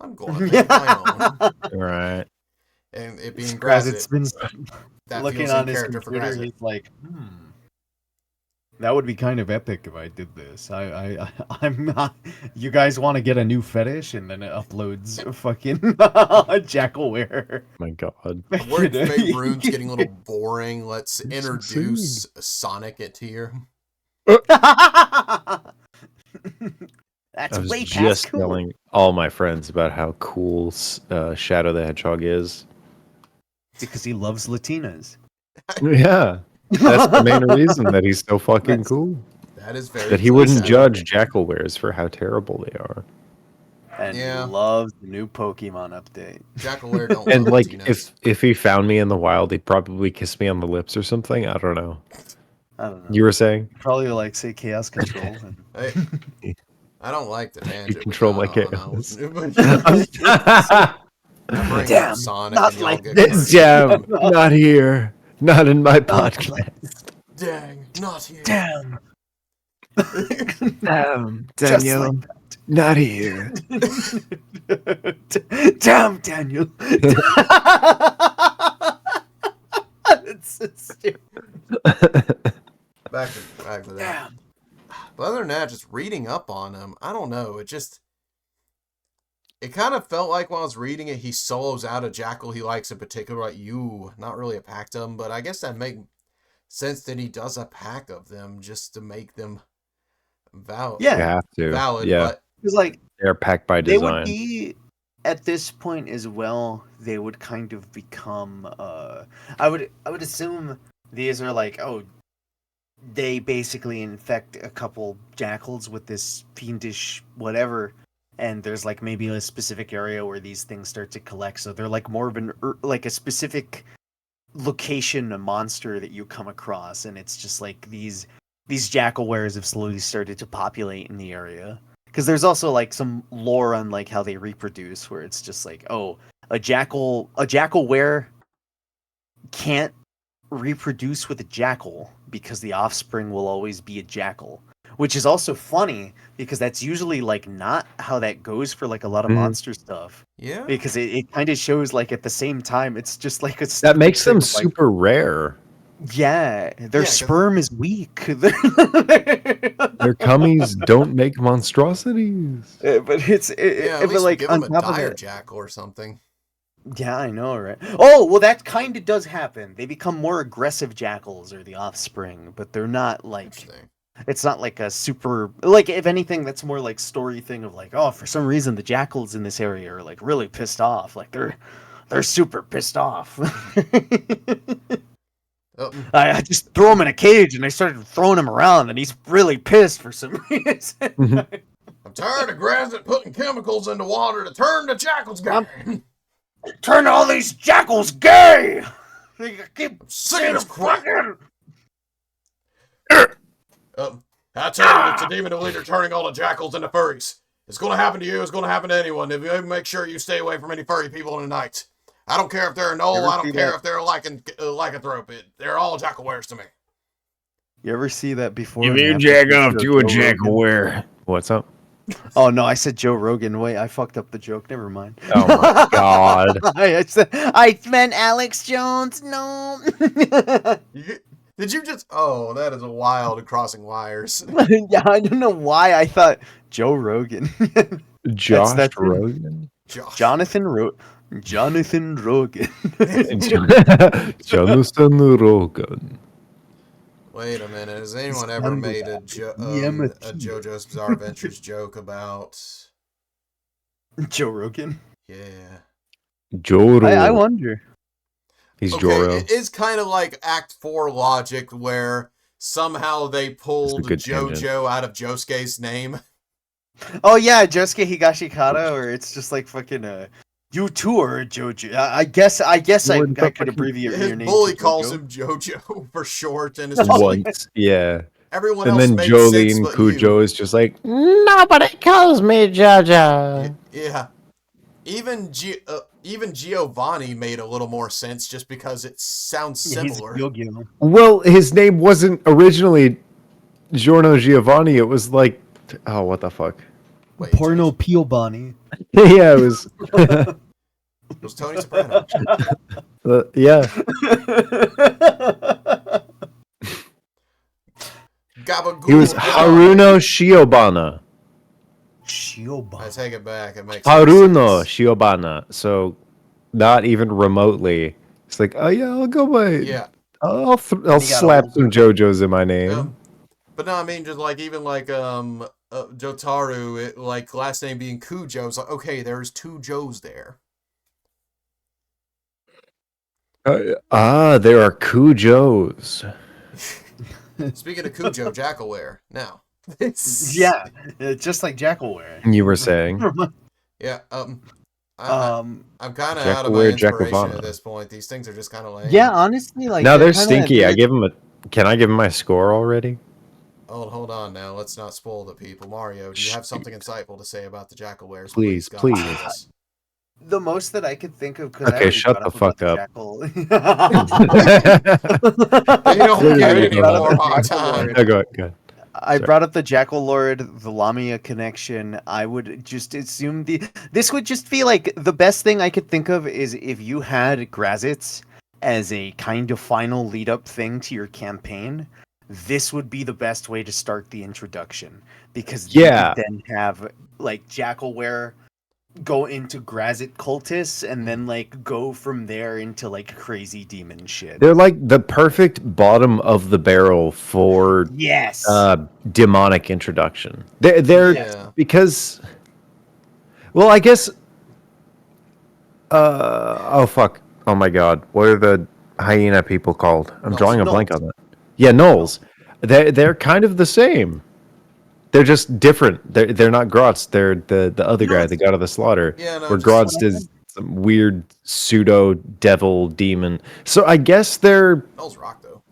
I'm going to make my own. Right. And it being Grazit's Grazit, been that looking feels on in his character for computer. Grazit. He's like, that would be kind of epic if I did this. I'm not. You guys want to get a new fetish, and then it uploads fucking Jackalwere. My God. I'm worried Faerun's getting a little boring. Let's introduce Sonic it here. That's I was way past just cool. telling all my friends about how cool Shadow the Hedgehog is. Because he loves Latinas. Yeah. That's the main reason that he's so fucking cool. That is very That he true, wouldn't Shadow. judge Jackalwares for how terrible they are. And Yeah. he loves the new Pokemon update. Jackalwere don't And love like Latinos. if he found me in the wild, he'd probably kiss me on the lips or something. I don't know. I don't know. You were saying? Probably like say chaos control. And... Hey, I don't like the tangent. You control my chaos. chaos. I bring Damn, up Sonic not and y'all like get this. crazy. Damn, not here. Not in my podcast. Dang, not here. Damn. Damn, Just Daniel. like Not here. Damn, Daniel. It's so stupid. Back to that. Damn. But other than that, just reading up on him, I don't know. It kind of felt like when I was reading it, he solos out a jackal he likes in particular, like not really a pack of them, but I guess that makes sense that he does a pack of them just to make them valid. Yeah. You have to. Valid, Yeah. but It's like They're packed by they would design. be at this point as well. They would kind of become. I would assume these are like they basically infect a couple jackals with this fiendish whatever, and there's like maybe a specific area where these things start to collect. So they're like more of like a specific location, a monster that you come across, and it's just like these jackalwares have slowly started to populate in the area. Because there's also like some lore on like how they reproduce, where it's just like, a jackalwere can't reproduce with a jackal because the offspring will always be a jackal. Which is also funny because that's usually like not how that goes for like a lot of monster stuff. yeah. Because it kind of shows like at the same time it's just like a That makes them stupid thing of, like, super rare. yeah, their Yeah, 'cause- sperm is weak. Their cummies don't make monstrosities. But it's Yeah, at but least like give on him a top of dire it, jackal or something. yeah, I know, right? Oh, well, that kind of does happen. They become more aggressive jackals or the offspring, but they're not like Interesting. it's not like a super like if anything that's more like story thing of like for some reason the jackals in this area are like really pissed off, like they're super pissed off. Oh, I just threw him in a cage and I started throwing him around and he's really pissed for some reason. I'm tired of Grazit putting chemicals into water to turn the jackals gay. Turn all these jackals gay. They keep Sick of this crap. fucking- I tell you, it's a demon leader turning all the jackals into furries. It's going to happen to you. It's going to happen to anyone. If you make sure you stay away from any furry people in the night. I don't care if they're a knoll. Ever I don't see care that? if they're a lycanthrope. They're all jackalwares to me. You ever see that before? If and you after jack picture off of to a Joe Rogan? jackalwere. What's up? Oh no, I said Joe Rogan. Wait, I fucked up the joke. Never mind. Oh my god. I meant Alex Jones. No. Did you just? Oh, that is a wild crossing wires. Yeah, I don't know why I thought Joe Rogan. Josh that's it. Rogan? Josh. Jonathan Rogan. Jonathan Rogan. Wait a minute. Has anyone ever made a JoJo's Bizarre Adventures joke about Joe Rogan? Yeah. Joro. I wonder. He's Okay, Joro. it is kind of like Act 4 logic where somehow they pulled good JoJo tangent. out of Josuke's name. Oh yeah, Josuke Higashikata, or it's just like fucking you too are Jojo. I guess I Lord, could fucking- abbreviate His your name. bully to calls Jojo. him JoJo for short, and it's just like, Once, yeah. everyone And else then makes sense Jolene but Cujo you. is just like, nobody calls me Jojo. Yeah. Even Giovanni made a little more sense just because it sounds Yeah, he's similar. Yu-Gi-Oh. Well, his name wasn't originally Giorno Giovanni. It was like, oh, what the fuck? Wait, Porno Piobani. Yeah, it was. It was Tony Soprano. Yeah. Gabagool. He was Haruno Shiobana. I Shiobani. take it back. It makes Haruno sense. Shiobana. So, not even remotely. It's like, oh yeah, I'll go by. Yeah. I'll He got slap old. some JoJos in my name. But no, I mean just like even like Jotaro, like last name being Kujo, it's like okay, there's two Joes there. There are Kujos. Speaking of Kujo, Jackalwere. Now. Yeah, just like Jackalwere. You were saying. Yeah. I'm kind of out of my Jackalwere, inspiration Jackalvana. at this point. These things are just kind of lame. Yeah, honestly, like No, they're kinda- stinky. they're- I give them a. Can I give them my score already? Hold on now. Let's not spoil the people. Mario, do you have something insightful to say about the Jackalwares? Please, God, please. save us. the most that I could think of. Because Okay, shut the fuck up. They They don't Clearly get you any don't have more it. hot time. No, go ahead. I Sorry. brought up the Jackal Lord, the Lamia connection. I would just assume this would just be like the best thing I could think of is if you had Grazitz as a kind of final lead up thing to your campaign. This would be the best way to start the introduction because you Yeah. could then have like Jackalwere go into Grazit cultists and then like go from there into like crazy demon shit. They're like the perfect bottom of the barrel for Yes. demonic introduction. They're Yeah. because, well, I guess. Oh fuck! Oh my god! What are the hyena people called? I'm Gnolls. drawing a blank on that. Yeah, gnolls. They're kind of the same. They're just different. They're not Grotz. They're the other guy, the god of the slaughter. Yeah, no, where just- Grotz is some weird pseudo devil demon. So I guess they're Those rock though.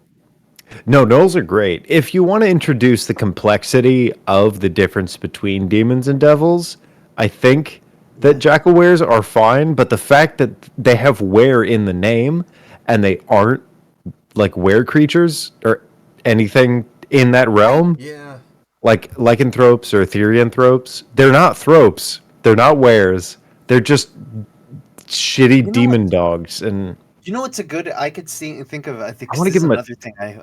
no, gnolls are great. If you want to introduce the complexity of the difference between demons and devils, I think that Jackalwares are fine, but the fact that they have were in the name and they aren't like were creatures or anything in that realm, Yeah. like lycanthropes or therianthropes, they're not thropes. They're not wares. They're just shitty know demon dogs. And You know what's a good I could think of. I think I wanna this give is him a- another thing I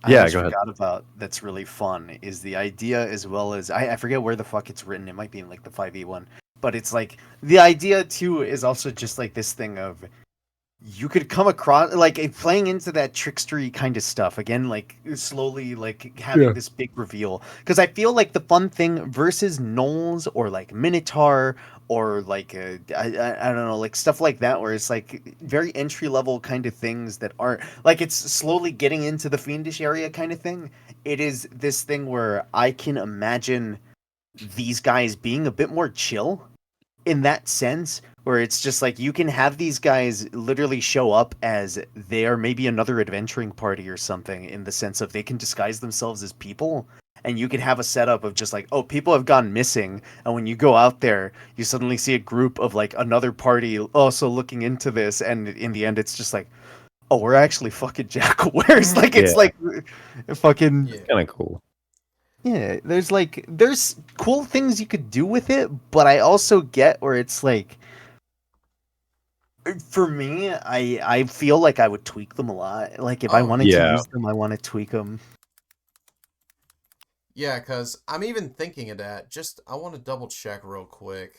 Yeah, almost go ahead. forgot about. That's really fun is the idea as well as I forget where the fuck it's written. It might be in like the 5e1, but it's like the idea too is also just like this thing of you could come across like playing into that trickstery kind of stuff again, like slowly like having Yeah. this big reveal. Because I feel like the fun thing versus gnolls or like minotaur or like I don't know, like stuff like that where it's like very entry level kind of things that aren't like it's slowly getting into the fiendish area kind of thing. It is this thing where I can imagine these guys being a bit more chill in that sense where it's just like you can have these guys literally show up as they are maybe another adventuring party or something in the sense of they can disguise themselves as people and you can have a setup of just like, oh, people have gone missing, and when you go out there you suddenly see a group of like another party also looking into this, and in the end it's just like, oh, we're actually fucking Jackalwares. Like it's Yeah. like fucking Yeah. kind of cool. Yeah, there's cool things you could do with it, but I also get where it's like, for me, I feel like I would tweak them a lot. Like if I Oh wanted to yeah. use them, I want to tweak them. yeah, because I'm even thinking of that. I want to double check real quick.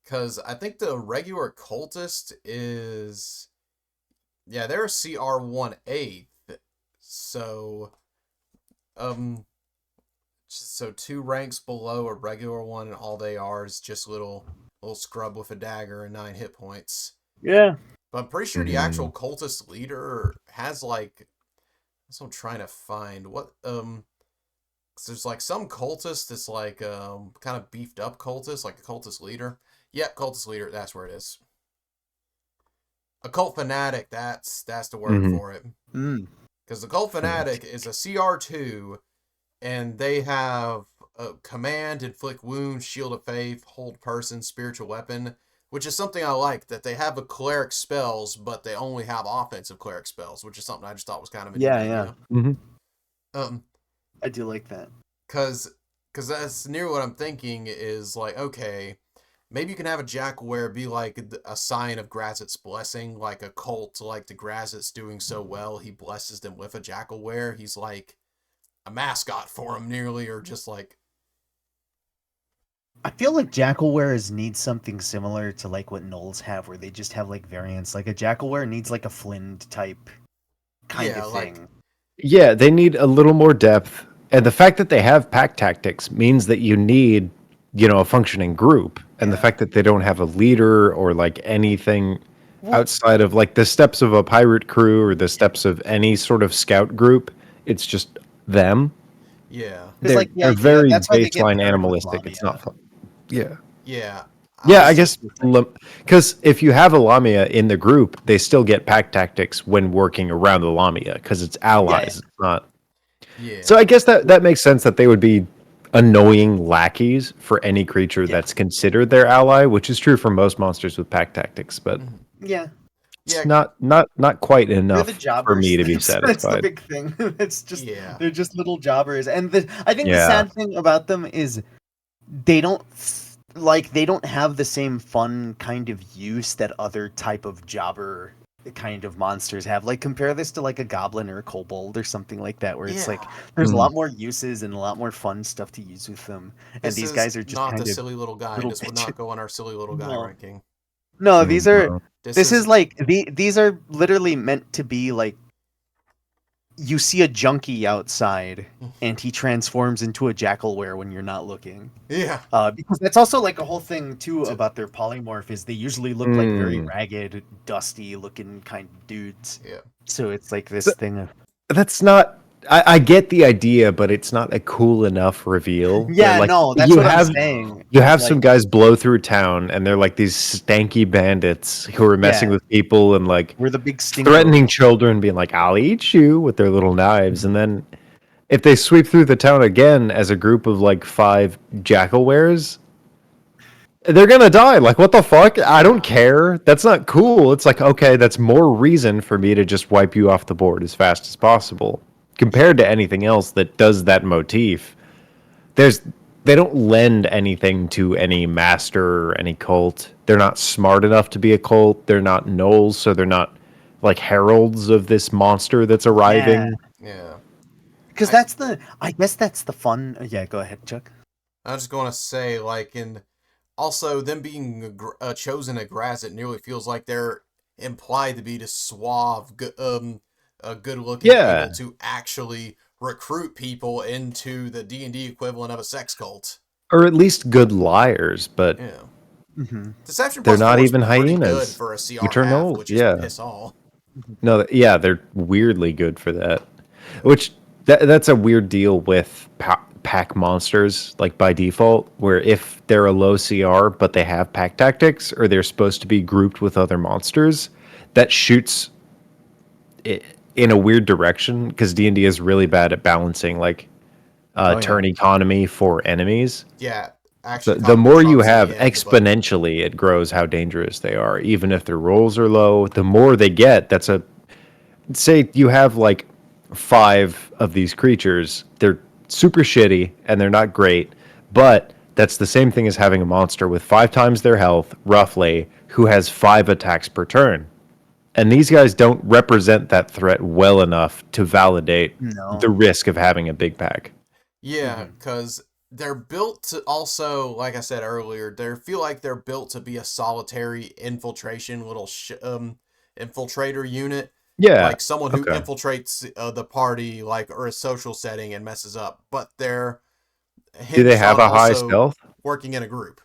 Because I think the regular cultist is, yeah, they're a CR 1/8. So, um, so 2 ranks below a regular one, and all they are is just little scrub with a dagger and 9 hit points. Yeah. But I'm pretty sure the actual cultist leader has like, that's what I'm trying to find. 'Cause there's like some cultist that's like kind of beefed up cultist, like a cultist leader. Yep, cultist leader, that's where it is. A cult fanatic, that's the word for it. Because the cult fanatic is a CR 2, and they have command, inflict wounds, shield of faith, hold person, spiritual weapon, which is something I like, that they have a cleric spells, but they only have offensive cleric spells, which is something I just thought was kind of a neat idea. I do like that. Because that's near what I'm thinking is like, okay, maybe you can have a Jackalwere be like a sign of Grazit's blessing, like a cult, like the Grazit's doing so well, he blesses them with a Jackalwere. He's like a mascot for him nearly, or just like... I feel like Jackalwares need something similar to like what Gnolls have, where they just have like variants. Like a Jackalwere needs like a Flind type kind of thing. Yeah, they need a little more depth. And the fact that they have pack tactics means that you need, a functioning group. And the fact that they don't have a leader or like anything outside of like the steps of a pirate crew or the steps of any sort of scout group, it's just them. Yeah. They're very baseline animalistic. It's not fun. Yeah. Yeah. I guess because if you have a Lamia in the group, they still get pack tactics when working around the Lamia because it's allies. It's not. Yeah. So I guess that makes sense that they would be annoying lackeys for any creature that's considered their ally, which is true for most monsters with pack tactics, but it's not quite enough for me to be satisfied. That's the big thing. It's just they're just little jobbers, and I think the sad thing about them is they don't have the same fun kind of use that other type of jobber kind of monsters have. Like compare this to like a goblin or a kobold or something like that, where it's like there's a lot more uses and a lot more fun stuff to use with them. And these guys are just not kind the of silly little guy. This would not go on our silly little guy ranking. No, these are this is like these are literally meant to be like, you see a junkie outside and he transforms into a Jackalwere when you're not looking. Yeah. Because that's also like a whole thing too about their polymorph is they usually look like very ragged, dusty looking kind of dudes. Yeah. So it's like this thing of... That's not... I get the idea, but it's not a cool enough reveal. Yeah, like, no, that's what I'm saying. You have some guys blow through town, and they're like these stanky bandits who are messing with people and like we're the big threatening children, being like, "I'll eat you" with their little knives. And then if they sweep through the town again as a group of like 5 Jackalwares, they're gonna die. Like, what the fuck? I don't care. That's not cool. It's like, okay, that's more reason for me to just wipe you off the board as fast as possible. Compared to anything else that does that motif, they don't lend anything to any master or any cult. They're not smart enough to be a cult. They're not gnolls, so they're not like heralds of this monster that's arriving. Yeah. Because I guess that's the fun. Yeah, go ahead, Chuck. I was just going to say, like, also them being chosen at Grazit nearly feels like they're implied to be the suave, good-looking people to actually recruit people into the D&D equivalent of a sex cult, or at least good liars. But Deception they're plus not 4 is even pretty hyenas, good for a CR which are half, gnolls. which is piss all. No, they're weirdly good for that. Which that's a weird deal with pack monsters, like by default, where if they're a low CR but they have pack tactics, or they're supposed to be grouped with other monsters, that shoots it in a weird direction, because D&D is really bad at balancing like turn economy for enemies. Yeah, actually, the more you have, exponentially it grows how dangerous they are. Even if their rolls are low, the more they get. Say you have like 5 of these creatures, they're super shitty and they're not great, but that's the same thing as having a monster with 5 times their health, roughly, who has 5 attacks per turn. And these guys don't represent that threat well enough to validate the risk of having a big pack. Yeah, because they're built to also, like I said earlier, they feel like they're built to be a solitary infiltration little infiltrator unit. Yeah. Like someone who infiltrates the party, like, or a social setting and messes up. But they're do they have a high stealth? Working in a group.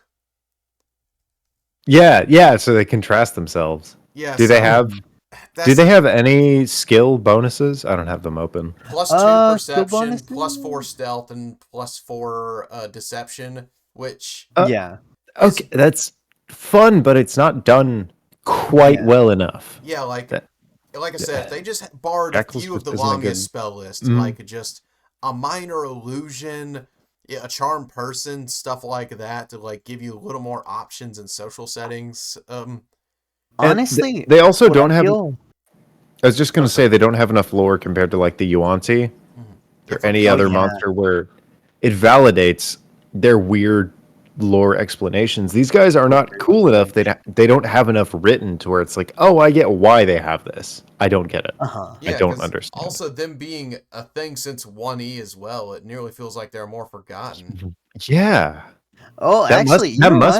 Yeah, so they contrast themselves. Yeah. Do they have any skill bonuses? I don't have them open. +2 perception, +4 stealth, and +4 deception, which yeah. Okay, that's fun, but it's not done quite well enough. Yeah, like I said, if they just borrowed a few of the isn't a longest spell list, like just a minor illusion, a charmed person, stuff like that, to like give you a little more options in social settings. Honestly, they also don't have. I was just gonna say they don't have enough lore compared to like the Yuan-Ti or any other monster where it validates their weird lore explanations. These guys are not cool enough. They don't have enough written to where it's like, oh, I get why they have this. I don't get it. Yeah, I don't understand. Also, them being a thing since 1E as well, it nearly feels like they're more forgotten. Yeah. Oh, that must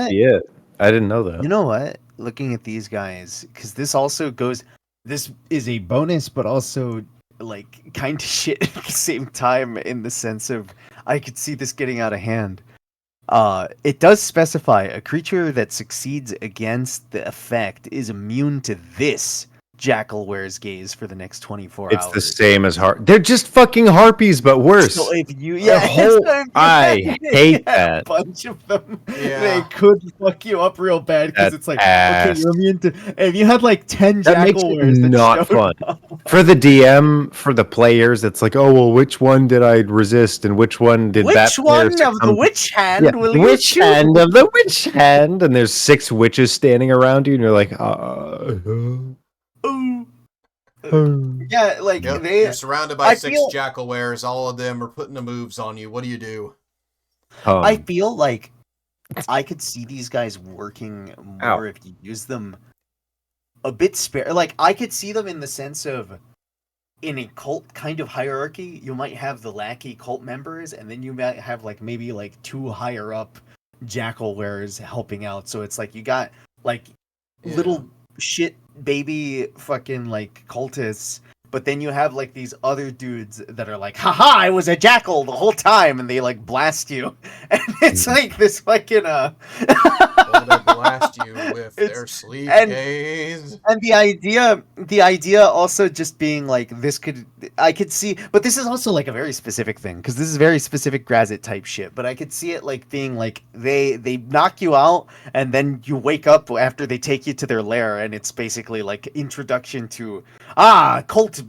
be it. I didn't know that. You know what? Looking at these guys, because this also goes. This is a bonus, but also like kind of shit at the same time. In the sense of, I could see this getting out of hand. It does specify a creature that succeeds against the effect is immune to this Jackalwere's gaze for the next 24 hours. It's the same as They're just fucking harpies, but worse. So if you, I hate that. A bunch of them. Yeah. They could fuck you up real bad because it's like, okay, you're immune to. If you had like 10 Jackalweres, that not fun. For the DM, for the players, it's like, oh well, which one did I resist, and which one did that? Which one of the witch hand will you Which hand of the witch hand? And there's 6 witches standing around you, and you're like, yeah, like you're surrounded by 6 Jackalweres. All of them are putting the moves on you. What do you do? I feel like I could see these guys working more if you use them a bit spare. Like I could see them in the sense of, in a cult kind of hierarchy, you might have the lackey cult members, and then you might have like maybe like 2 higher up Jackalweres helping out. So it's like you got like little shit baby fucking like cultists, but then you have like these other dudes that are like, haha, I was a jackal the whole time, and they like blast you, and it's like this fucking they blast you with their sleep gaze. And the idea also just being like, I could see, but this is also like a very specific thing, because this is very specific Grazit type shit, but I could see it like being like, they knock you out, and then you wake up after they take you to their lair, and it's basically like introduction to, cult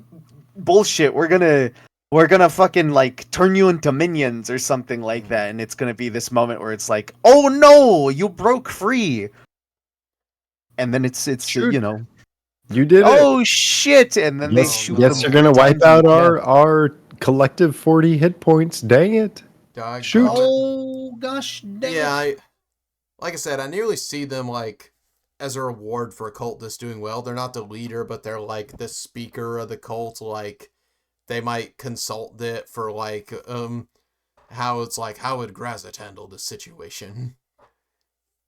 bullshit, we're gonna fucking like turn you into minions or something like that, and it's gonna be this moment where it's like, oh no, you broke free, and then it's you know, you did it. Shit, and then they shoot. Yes, you're gonna wipe out our collective 40 hit points. Dang it! Shoot! Oh gosh, dang it. Like I said, I nearly see them like as a reward for a cult that's doing well. They're not the leader, but they're like the speaker of the cult. Like they might consult it for like how would Grazit handle this situation?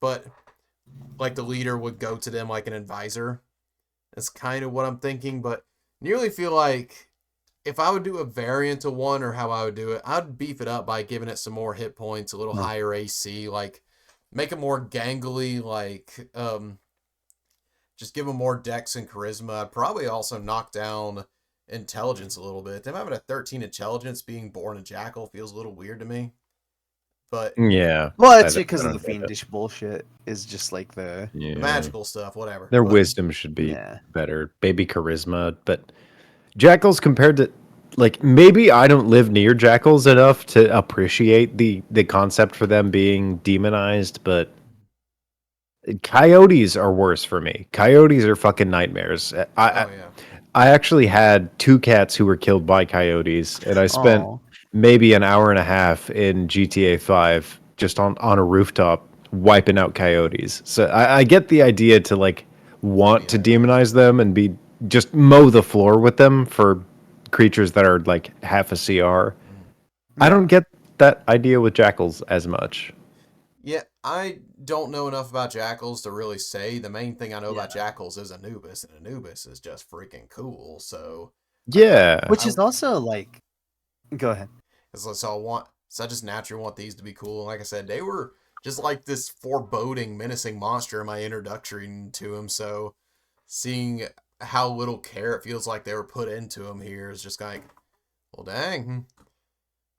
But like the leader would go to them like an advisor. That's kind of what I'm thinking, but nearly feel like if I would do a variant of one, or how I would do it, I'd beef it up by giving it some more hit points, a little higher AC, like make it more gangly, like just give them more dex and charisma. I'd probably also knock down intelligence a little bit. Them having a 13 intelligence being born a jackal feels a little weird to me. But yeah, well, it's because of the fiendish bullshit. Is just like the magical stuff, whatever. Their wisdom should be better. Maybe charisma, but jackals compared to, like, maybe I don't live near jackals enough to appreciate the concept for them being demonized, but coyotes are worse for me. Coyotes are fucking nightmares. I actually had 2 cats who were killed by coyotes, and I spent maybe an hour and a half in GTA 5 just on a rooftop wiping out coyotes. So I get the idea to like want to demonize them and be just mow the floor with them for creatures that are like half a CR. I don't get that idea with jackals as much. Yeah, I don't know enough about jackals to really say. The main thing I know about jackals is Anubis, and Anubis is just freaking cool. So Yeah. Which is also like, go ahead. So I just naturally want these to be cool. And like I said, they were just like this foreboding, menacing monster in my introduction to him. So seeing how little care it feels like they were put into him here is just like, well, dang.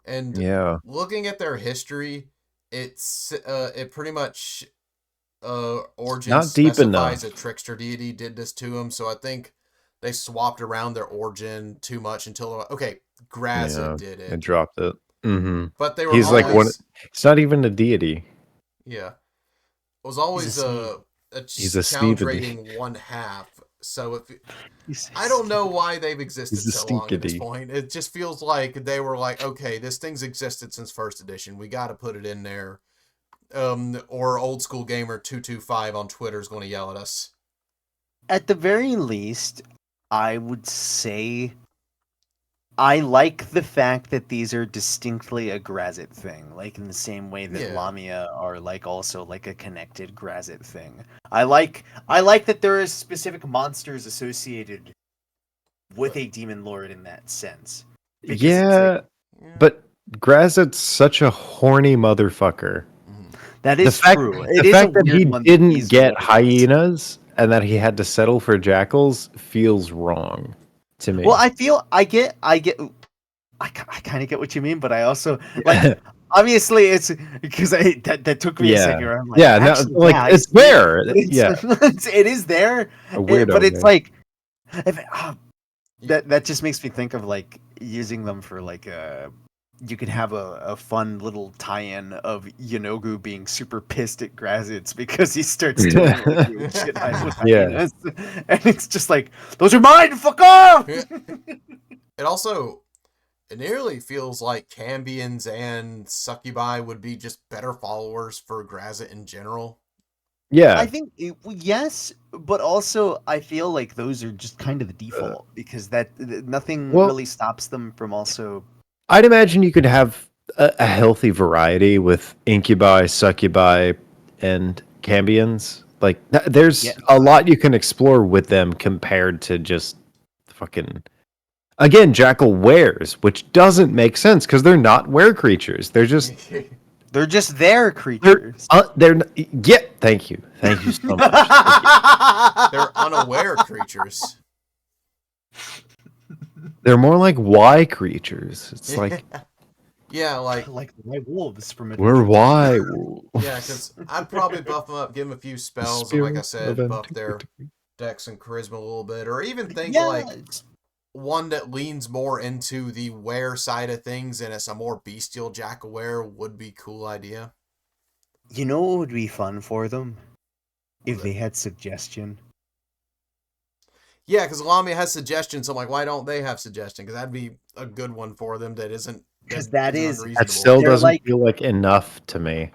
And looking at their history, it pretty much Origin not deep specifies enough. a trickster deity did this to him. So I think they swapped around their Origin too much until Grazit did it. It dropped it. Mm-hmm. But they were He's always, like one. It's not even a deity. Yeah, it was always a challenge rating 1/2. So I don't know why they've existed so long at this point. It just feels like they were like, okay, this thing's existed since first edition. We got to put it in there. Or old school gamer 225 on Twitter is going to yell at us. At the very least, I would say I like the fact that these are distinctly a Grazit thing, like in the same way that Lamia are like also like a connected Grazit thing. I like that there are specific monsters associated with a demon lord in that sense. But Grazit's such a horny motherfucker. That is true. The fact that he didn't get hyenas and that he had to settle for jackals feels wrong to me. Well, I kind of get what you mean, but I also like. Obviously, it's because that took me a second. I'm like, it's there. It is there. But it's like that just makes me think of like using them for like you could have a fun little tie-in of Yanogu being super pissed at Grazits because he starts doing like, shit with hyenas. And it's just like, those are mine, fuck off! It nearly feels like Cambions and Succubi would be just better followers for Grazit in general. Yeah. I think, yes, but also I feel like those are just kind of the default because nothing really stops them from also... I'd imagine you could have a healthy variety with incubi, succubi, and cambions. Like, there's a lot you can explore with them compared to just fucking... Again, Jackalweres, which doesn't make sense because they're not were creatures. They're just... They're just their creatures. Thank you so much. They're unaware creatures. They're more like Y creatures. It's like... like the white wolves from it. We're Y wolves. Yeah, because I'd probably buff them up, give them a few spells, and like I said, buff their dex and charisma a little bit, or even think like one that leans more into the were side of things and it's a more bestial Jackalwere would be a cool idea. You know what would be fun for them? If they had suggestion. Yeah, because Lamia has suggestions, so I'm like, why don't they have suggestion? Because that'd be a good one for them that isn't... Because that still doesn't feel like enough to me.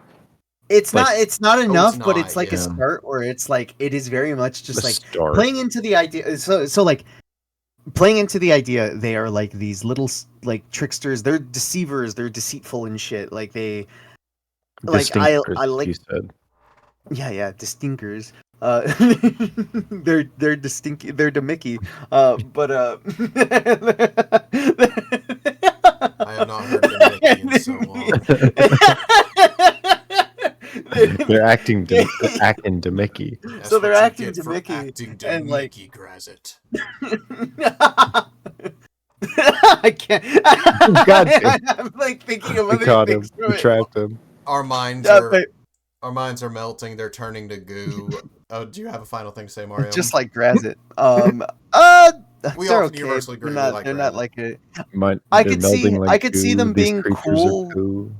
It's not enough, but it's like a start where it's like, it is very much just like playing into the idea. So like, playing into the idea, they are like these little like tricksters. They're deceivers. They're deceitful and shit. Like they... Like I like... You said. Yeah, distinkers. They're distinct. They're Demicky. But I have not heard Demicky in so long. They're acting Demicky. So they're acting Demicky, and like Grazit. I can't. I'm like thinking of other things. We trapped him. Our minds are melting. They're turning to goo. Oh, do you have a final thing to say, Mario? Just like Grazit. We they're often universally agree. They're not like it. I could see them being cool.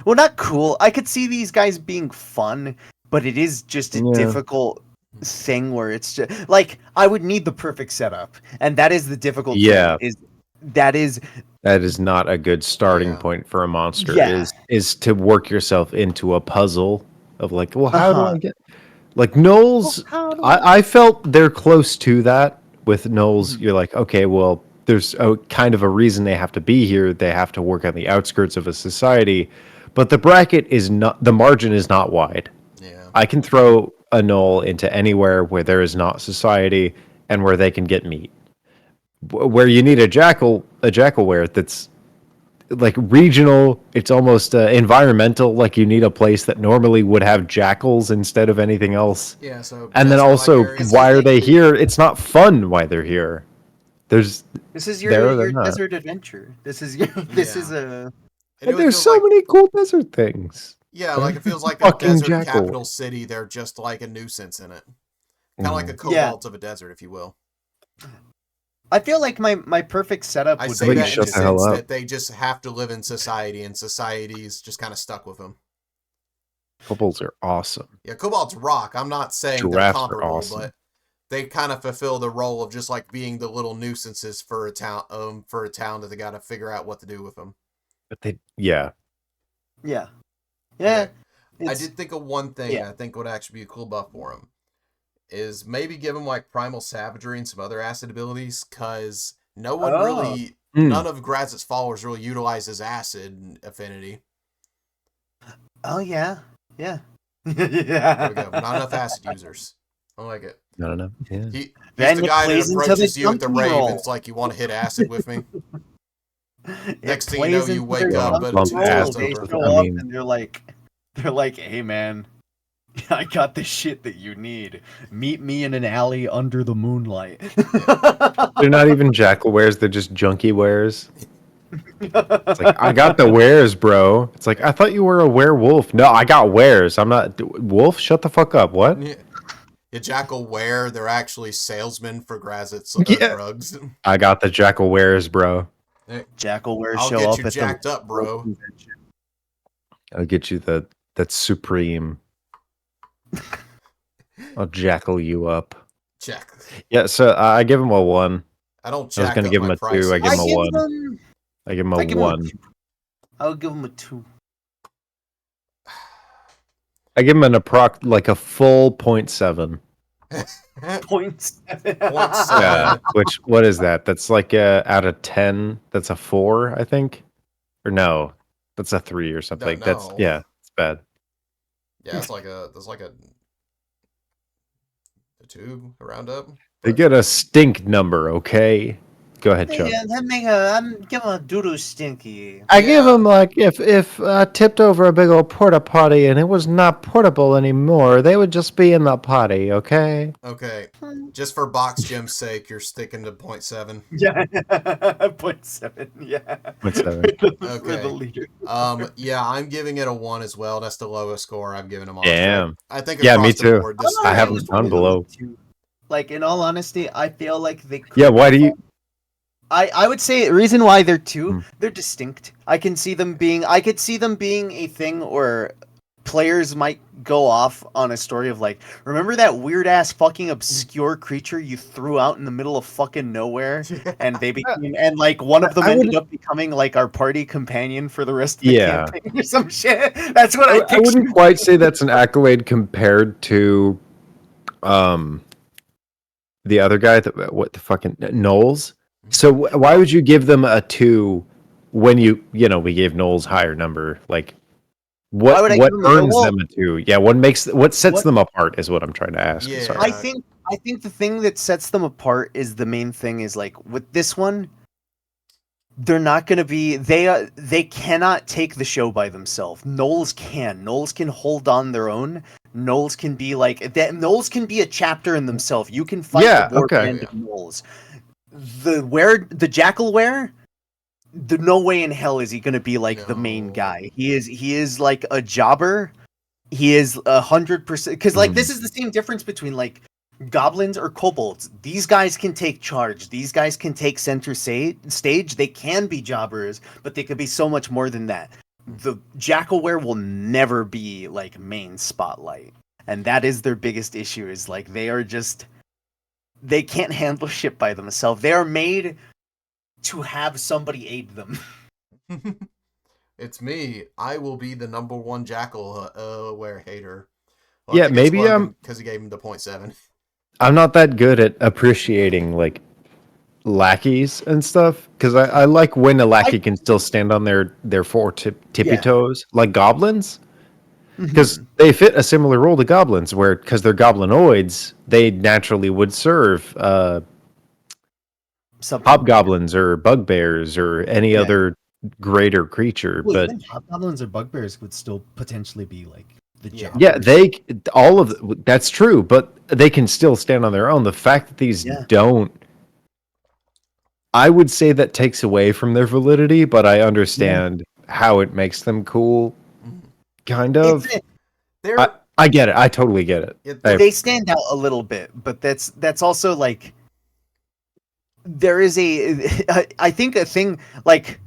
Well, not cool. I could see these guys being fun, but it is just a difficult thing where it's just like I would need the perfect setup, and that is the difficult thing. Is that is not a good starting Yeah. point for a monster. Yeah. Is to work yourself into a puzzle of like, well, how do Uh-huh. I get like Knowles? How do I felt they're close to that with Knowles. Mhm. You're like, okay, well, there's a kind of a reason they have to be here. They have to work on the outskirts of a society, but the bracket is not, the margin is not wide. Yeah. I can throw a Knoll into anywhere where there is not society and where they can get meat. Where you need a Jackalwere that's like regional, it's almost environmental. Like you need a place that normally would have jackals instead of anything else. Yeah, so And then desert-like also, areas. why are they here? It's not fun why they're here. There's This is they're your not. desert adventure. This is your this is Yeah. a It really There's feels so like, many cool desert things. yeah, like it feels like a Fucking desert jackal. capital city. They're just like a nuisance in it. Kind of like a Yeah. cobalt of a desert, if you will. I feel like my perfect setup I would say Will be you that in the shut the hell sense up? that they just have to live in society, and society's just kind of stuck with them. Kobolds are awesome. Yeah, kobolds rock. I'm not saying they're Giraffes are comparable, awesome. but they kind of fulfill the role of just like being the little nuisances for a town. That they got to figure out what to do with them. But yeah. yeah. Yeah. I It's- did think of one thing. yeah. I think would actually be a cool buff for him is maybe give him like primal savagery and some other acid abilities, because no one really, none of Grazit's followers really utilizes acid affinity. Oh yeah. Yeah. There yeah. we go. Not enough acid users. I like it. No. Yeah. He's Then the it guy that plays into the approaches you at the jumping rave roll. and it's like, you want to hit acid with me? It Next thing you plays know, you into wake their up, jumping but it's roll. just They over. show I up mean- and they're like, hey man, I got the shit that you need. Meet me in an alley under the moonlight. They're not even Jackalwares, they're just junkie wares. It's like, I got the wares, bro. It's like, I thought you were a werewolf. No, I got wares. I'm not wolf. Shut the fuck up. What? Yeah, Jackalwere, they're actually salesmen for Grazit's Yeah. drugs. I got the Jackalwares, bro. Jackalwere I'll show get up you at jacked the up, bro. convention. I'll get you that supreme. I'll jackal you up. Jack. Yeah, so I give him a 1. I don't I was jack gonna up give him my a 2. prices. I give him a I give 1. them. I give him a I give him a 1. 2. I'll give him a 2. I give him an like a full 0.7. 0.7. 0.7. Yeah, which what is that? That's like out of 10. That's a 4, I think. Or no, that's a 3 or something. That's no. yeah, it's bad. Yeah, there's like a 2 around up. They get a stink number, okay? Go ahead, Chuck. I'm give him a doo-doo stinky. I give Yeah. him like if tipped over a big old porta potty and it was not portable anymore, they would just be in the potty, okay? Okay, just for Box Jim's sake, you're sticking to 0.7. Yeah. 0.7. Yeah. 0.7. For Okay. the leader. Yeah, I'm giving it a 1 as well. That's the lowest score I've given him on. Damn. I think Yeah, me across the too. board, this I is have the them lowest down one. below. Like, in all honesty, I feel like they could. Yeah, why do you? I would say the reason why they're 2, Hmm. they're distinct. I could see them being a thing where players might go off on a story of like, remember that weird ass fucking obscure creature you threw out in the middle of fucking nowhere, and they became, and like one of them I ended wouldn't- up becoming like our party companion for the rest of the Yeah. campaign or some shit. That's what I I pictured. wouldn't quite say that's an accolade compared to, the other guy. What the fucking Knowles? So why would you give them a 2 when we gave Knowles higher number? Like, Why would I what give them earns well, them a 2? Yeah, what sets what- them apart is what I'm trying to ask. Yeah. Sorry. I think the thing that sets them apart is the main thing is like with this one, they're not going to be they cannot take the show by themselves. Knowles can hold on their own. Knowles can be like that. Knowles can be a chapter in themselves. You can fight Yeah, the war okay. band of Knowles. The Jackalwere, no way in hell is he going to be like the main No. guy. He is like a jobber. He is 100% because like this is the same difference between like goblins or kobolds. These guys can take charge. These guys can take center stage. They can be jobbers, but they could be so much more than that. The Jackalwere will never be like main spotlight, and that is their biggest issue. Is like they can't handle shit by themselves. They are made to have somebody aid them. It's me. I will be the number one Jackalwere hater. Well, I Yeah, think it's maybe Logan because he gave him the 0.7. I'm not that good at appreciating like lackeys and stuff because I like when a lackey can still stand on their four tippy toes like goblins because they fit a similar role to goblins where because they're goblinoids they naturally would serve hobgoblins or bugbears or any other greater creature. Well, But even hobgoblins or bugbears would still potentially be like the job. yeah, that's true, but they can still stand on their own. The fact that these don't, I would say that takes away from their validity, but I understand how it makes them cool. Kind of. I get it. I totally get it. They stand out a little bit, but that's also like there is I think a thing like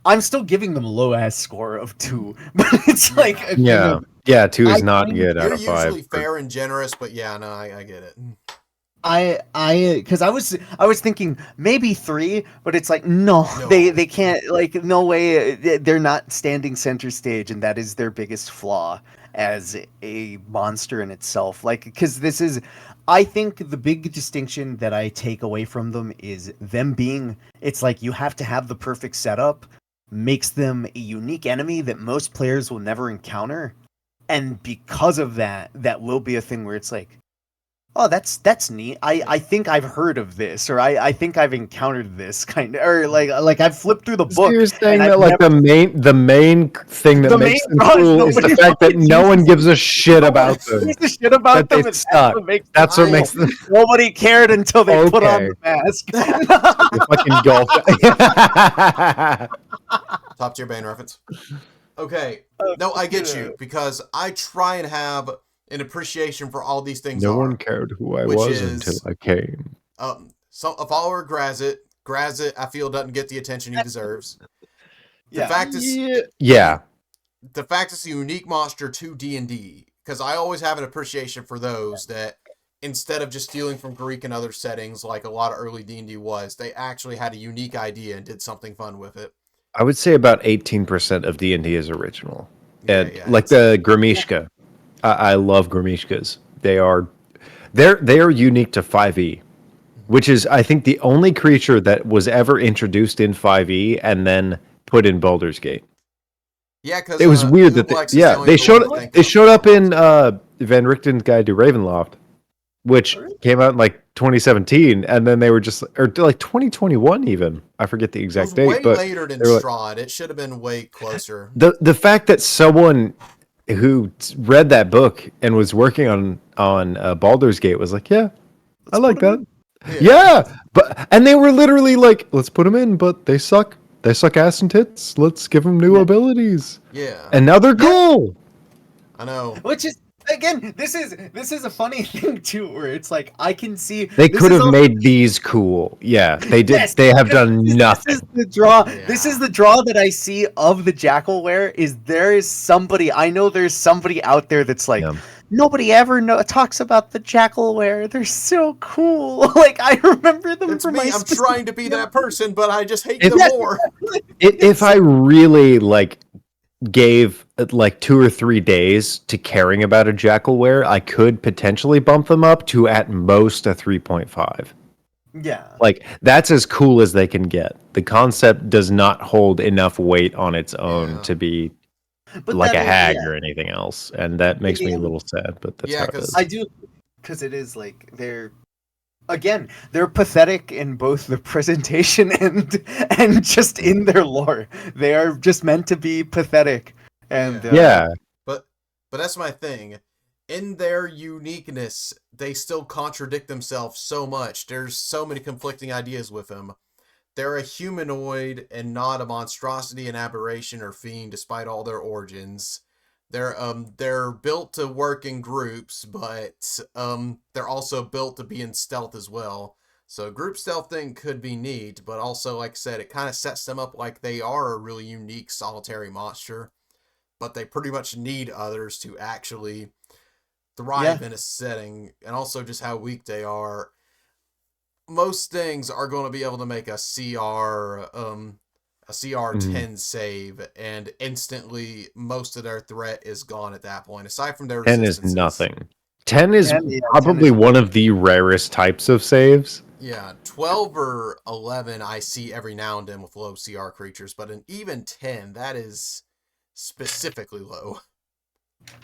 I'm still giving them a low ass score of 2, but it's like a thing of, 2 is not good out You're of 5. usually fair and generous, but yeah, no, I get it. Because I was thinking maybe 3, but it's like no, they can't, like, no way, they're not standing center stage, and that is their biggest flaw as a monster in itself. Like, because this is, I think the big distinction that I take away from them is them being, it's like you have to have the perfect setup, makes them a unique enemy that most players will never encounter, and because of that, that will be a thing where it's like, oh, that's neat. I think I've heard of this, or I think I've encountered this kind of, or like I've flipped through the book. So you're saying that like the main thing that makes them cool is the fact that no one gives a shit about them. Gives a shit about them. That's what makes them. Nobody cared until they put on the mask. You fucking golf. Top tier Bane reference. Okay, no, I get you because I try and have an appreciation for all these things. No one cared who I was until I came. So a follower Grazit, I feel doesn't get the attention he deserves. The fact is, the fact it's a unique monster to D&D, because I always have an appreciation for those that instead of just stealing from Greek and other settings like a lot of early D&D was, they actually had a unique idea and did something fun with it. I would say about 18% of D&D is original, and like the Grimishka. I love Grimishkas. They're unique to 5e, which is I think the only creature that was ever introduced in 5e and then put in Baldur's Gate. Yeah, because it was weird that they showed up in Van Richten's Guide to Ravenloft, which came out in like 2017, and then they were just or like 2021 even. I forget the exact date, way but later than Strahd. It should have been way closer. The fact that someone who read that book and was working on Baldur's Gate was like, I like that. But and they were literally like, let's put them in, but they suck. They suck ass and tits. Let's give them new abilities. Yeah. And now they're cool. I know. Which is again, this is a funny thing too, where it's like I can see they could have made these cool. Yeah, they did. Yes, they have done nothing. This is the draw. Yeah. This is the draw that I see of the Jackalwere. Is there is somebody I know? There's somebody out there that's like. Nobody ever talks about the Jackalwere. They're so cool. Like I remember them from my. I'm trying to be that person, but I just hate them more. If I really like gave like 2 or 3 days to caring about a Jackalwere, I could potentially bump them up to at most a 3.5. Yeah. Like that's as cool as they can get. The concept does not hold enough weight on its own to be like a hag or anything else, and that makes me a little sad, but that's how it is. I do, because it is like they're pathetic in both the presentation and just in their lore. They are just meant to be pathetic, and but that's my thing. In their uniqueness, they still contradict themselves so much. There's so many conflicting ideas with them. They're a humanoid and not a monstrosity, an aberration, or fiend, despite all their origins. They're built to work in groups, but they're also built to be in stealth as well. So group stealth thing could be neat, but also, like I said, it kind of sets them up like they are a really unique solitary monster, but they pretty much need others to actually thrive in a setting, and also just how weak they are. most things are going to be able to make a CR 10 save, and instantly most of their threat is gone at that point. Aside from their 10 is resistances. nothing. 10 is 10, yeah, 10 probably is- one of the rarest types of saves. Yeah, 12 or 11 I see every now and then with low CR creatures, but an even 10, that is specifically low.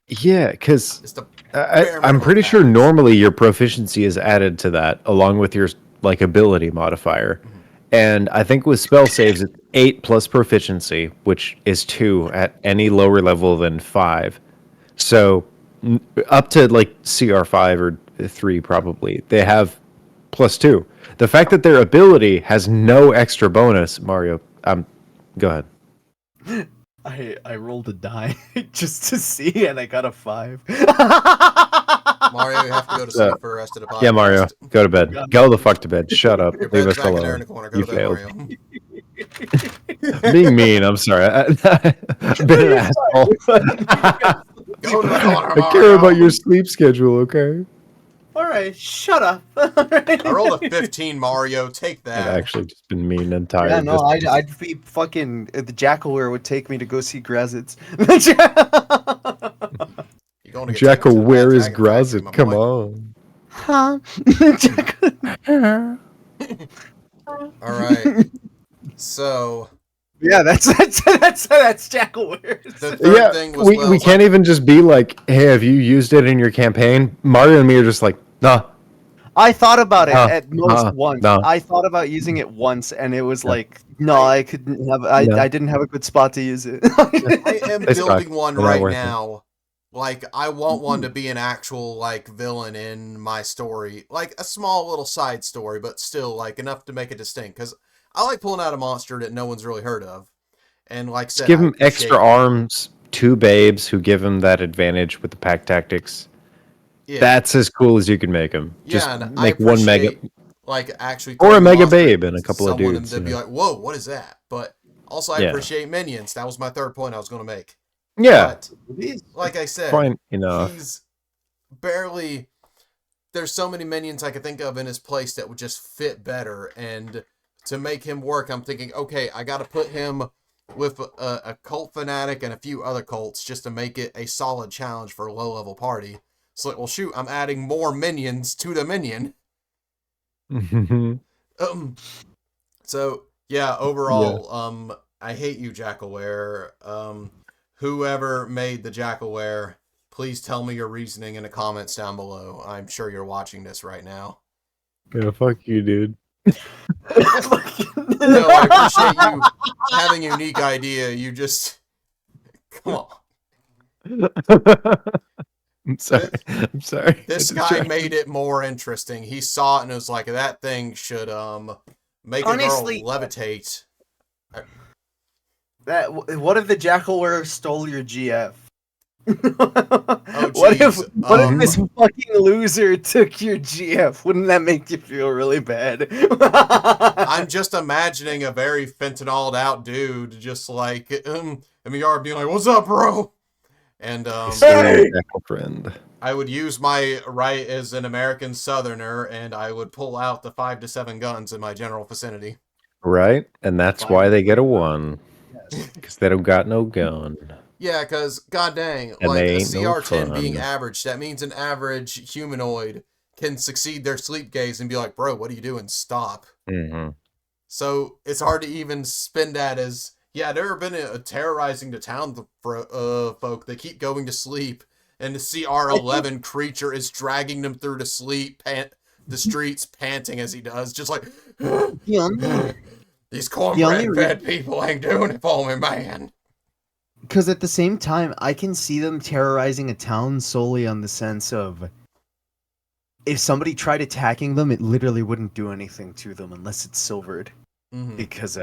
Yeah, because It's the I'm pretty sure normally your proficiency is added to that along with your like ability modifier. Mhm. And I think with spell saves, it's 8 plus proficiency, which is 2 at any lower level than 5. So up to like CR5 or 3 probably, they have +2. The fact that their ability has no extra bonus, Mario, go ahead. I rolled a die just to see, and I got a 5. Mario, you have to go to sleep for the rest of the podcast. Yeah, Mario, go to bed. Go the fuck to bed. Shut up. Your Leave bed's us back in there in alone. the corner. Go You to bed, failed. Mario. Being mean, I'm sorry. I've been an asshole. Go to the corner, I care Mario. about your sleep schedule, okay? Alright, shut up. I rolled a 15, Mario. Take I've that. actually just been mean and tired. Yeah, no, Just- I'd be fucking. The Jackalwere would take me to go see Grazitz. You're going to get taken to the Jackalwere is Dragon Factory, my Grazit. Come boy. on. Huh? All right. So Yeah, that's Jackalwere. the third thing was we can't even just be like, hey, have you used it in your campaign? Mario and me are just like, nah. I thought about it Huh, at most huh, once. no. I thought about using it once, and it was No. like, no, I couldn't have. I No. didn't have a good spot to use it. I am They suck. building one They're not right worth it. now. Like, I want one to be an actual, like, villain in my story. Like, a small little side story, but still, like, enough to make it distinct. Because I like pulling out a monster that no one's really heard of. And, like I said, Just give I him extra appreciate- arms, 2 babes who give him that advantage with the pack tactics. Yeah, That's as cool as you can make him. yeah, Just and I make one mega. appreciate, like, actually... Or a throwing mega monster babe and a at couple of someone dudes, And they'd you be know. like, whoa, what is that? But also, I Yeah. appreciate minions. That was my third point I was going to make. Yeah, But, like I said... fine enough. He's barely. There's so many minions I could think of in his place that would just fit better, and to make him work, I'm thinking, okay, I got to put him with a cult fanatic and a few other cults just to make it a solid challenge for a low-level party. So, like, well, shoot, I'm adding more minions to the minion. So yeah, overall, I hate you, Jackalwere. Whoever made the Jackalwere, please tell me your reasoning in the comments down below. I'm sure you're watching this right now. Yeah, fuck you, dude. No, I appreciate you having a unique idea. You just come on. I'm sorry. I'm sorry. This I'm guy sorry. made it more interesting. He saw it and was like, that thing should make Honestly- a girl levitate. What if the Jackalwere stole your GF? Oh, what if jeez. this fucking loser took your GF? Wouldn't that make you feel really bad? I'm just imagining a very fentanyled out dude, just like in the yard, being like, "What's up, bro?" And Hey! Friend. I would use my right as an American Southerner, and I would pull out the 5 to 7 guns in my general vicinity. Right? And that's Fine. why they get a 1. Because they don't got no gun. Yeah, because, god dang, And like they a ain't no CR10 being fun. average, that means an average humanoid can succeed their sleep gaze and be like, bro, what are you doing? Stop. Mm-hmm. So it's hard to even spin that as, yeah, there have been a terrorizing the town folk. They keep going to sleep, and the CR11 creature is dragging them through the streets, panting as he does, just like, these cornbread fed people ain't doing it for me, man. Because at the same time, I can see them terrorizing a town solely on the sense of if somebody tried attacking them, it literally wouldn't do anything to them unless it's silvered. Mhm. Because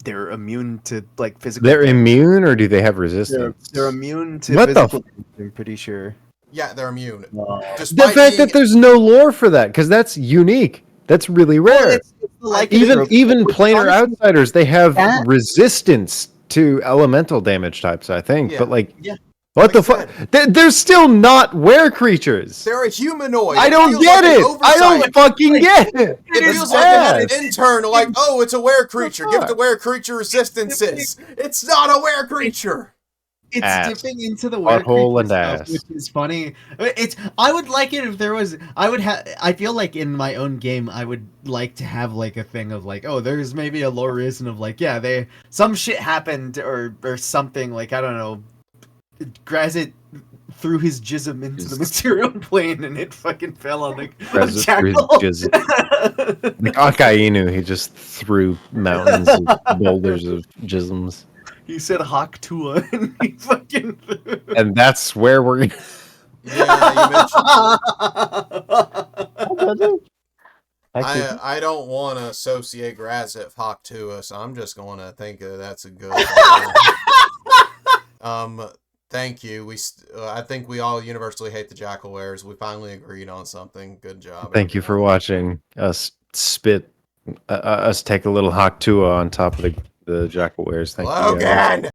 they're immune to like physical. They're damage. immune, or do they have resistance? They're immune to What the physical damage, I'm pretty sure. Yeah, they're immune. The Despite fact being- that there's no lore for that, because that's unique. That's really rare. Even planar outsiders, they have That- resistance to elemental damage types, I think. Yeah. But like, Yeah. What Like the I fuck? They're still not were creatures. They're a humanoid. I It don't feels get like an it. I don't oversight. fucking get it. It It's feels like they had an bad. intern like, oh, it's a were creature. Give it fuck? to were creature resistances. It's not a were creature. It's Ass. dipping into the were Butthole creature and stuff, ass. which is funny. I would like it if there was. I feel like in my own game, I would like to have like a thing of like, oh, there's maybe a lore reason of like, yeah, some shit happened or something like I don't know. Grazit threw his jism into the material plane and it fucking fell on the Grazit threw his jackal. Like Akainu, he just threw mountains of boulders of jisms. He said Hawk Tua and he fucking threw. And that's where we're. Yeah, you mentioned. I I don't want to associate Grazit Hawk to us. I'm just going to think that's a good. Thank you. I think we all universally hate the Jackalwares. We finally agreed on something. Good job. Thank you for watching us spit, us take a little Haktua on top of the Jackalwares. Thank you. guys. Logan!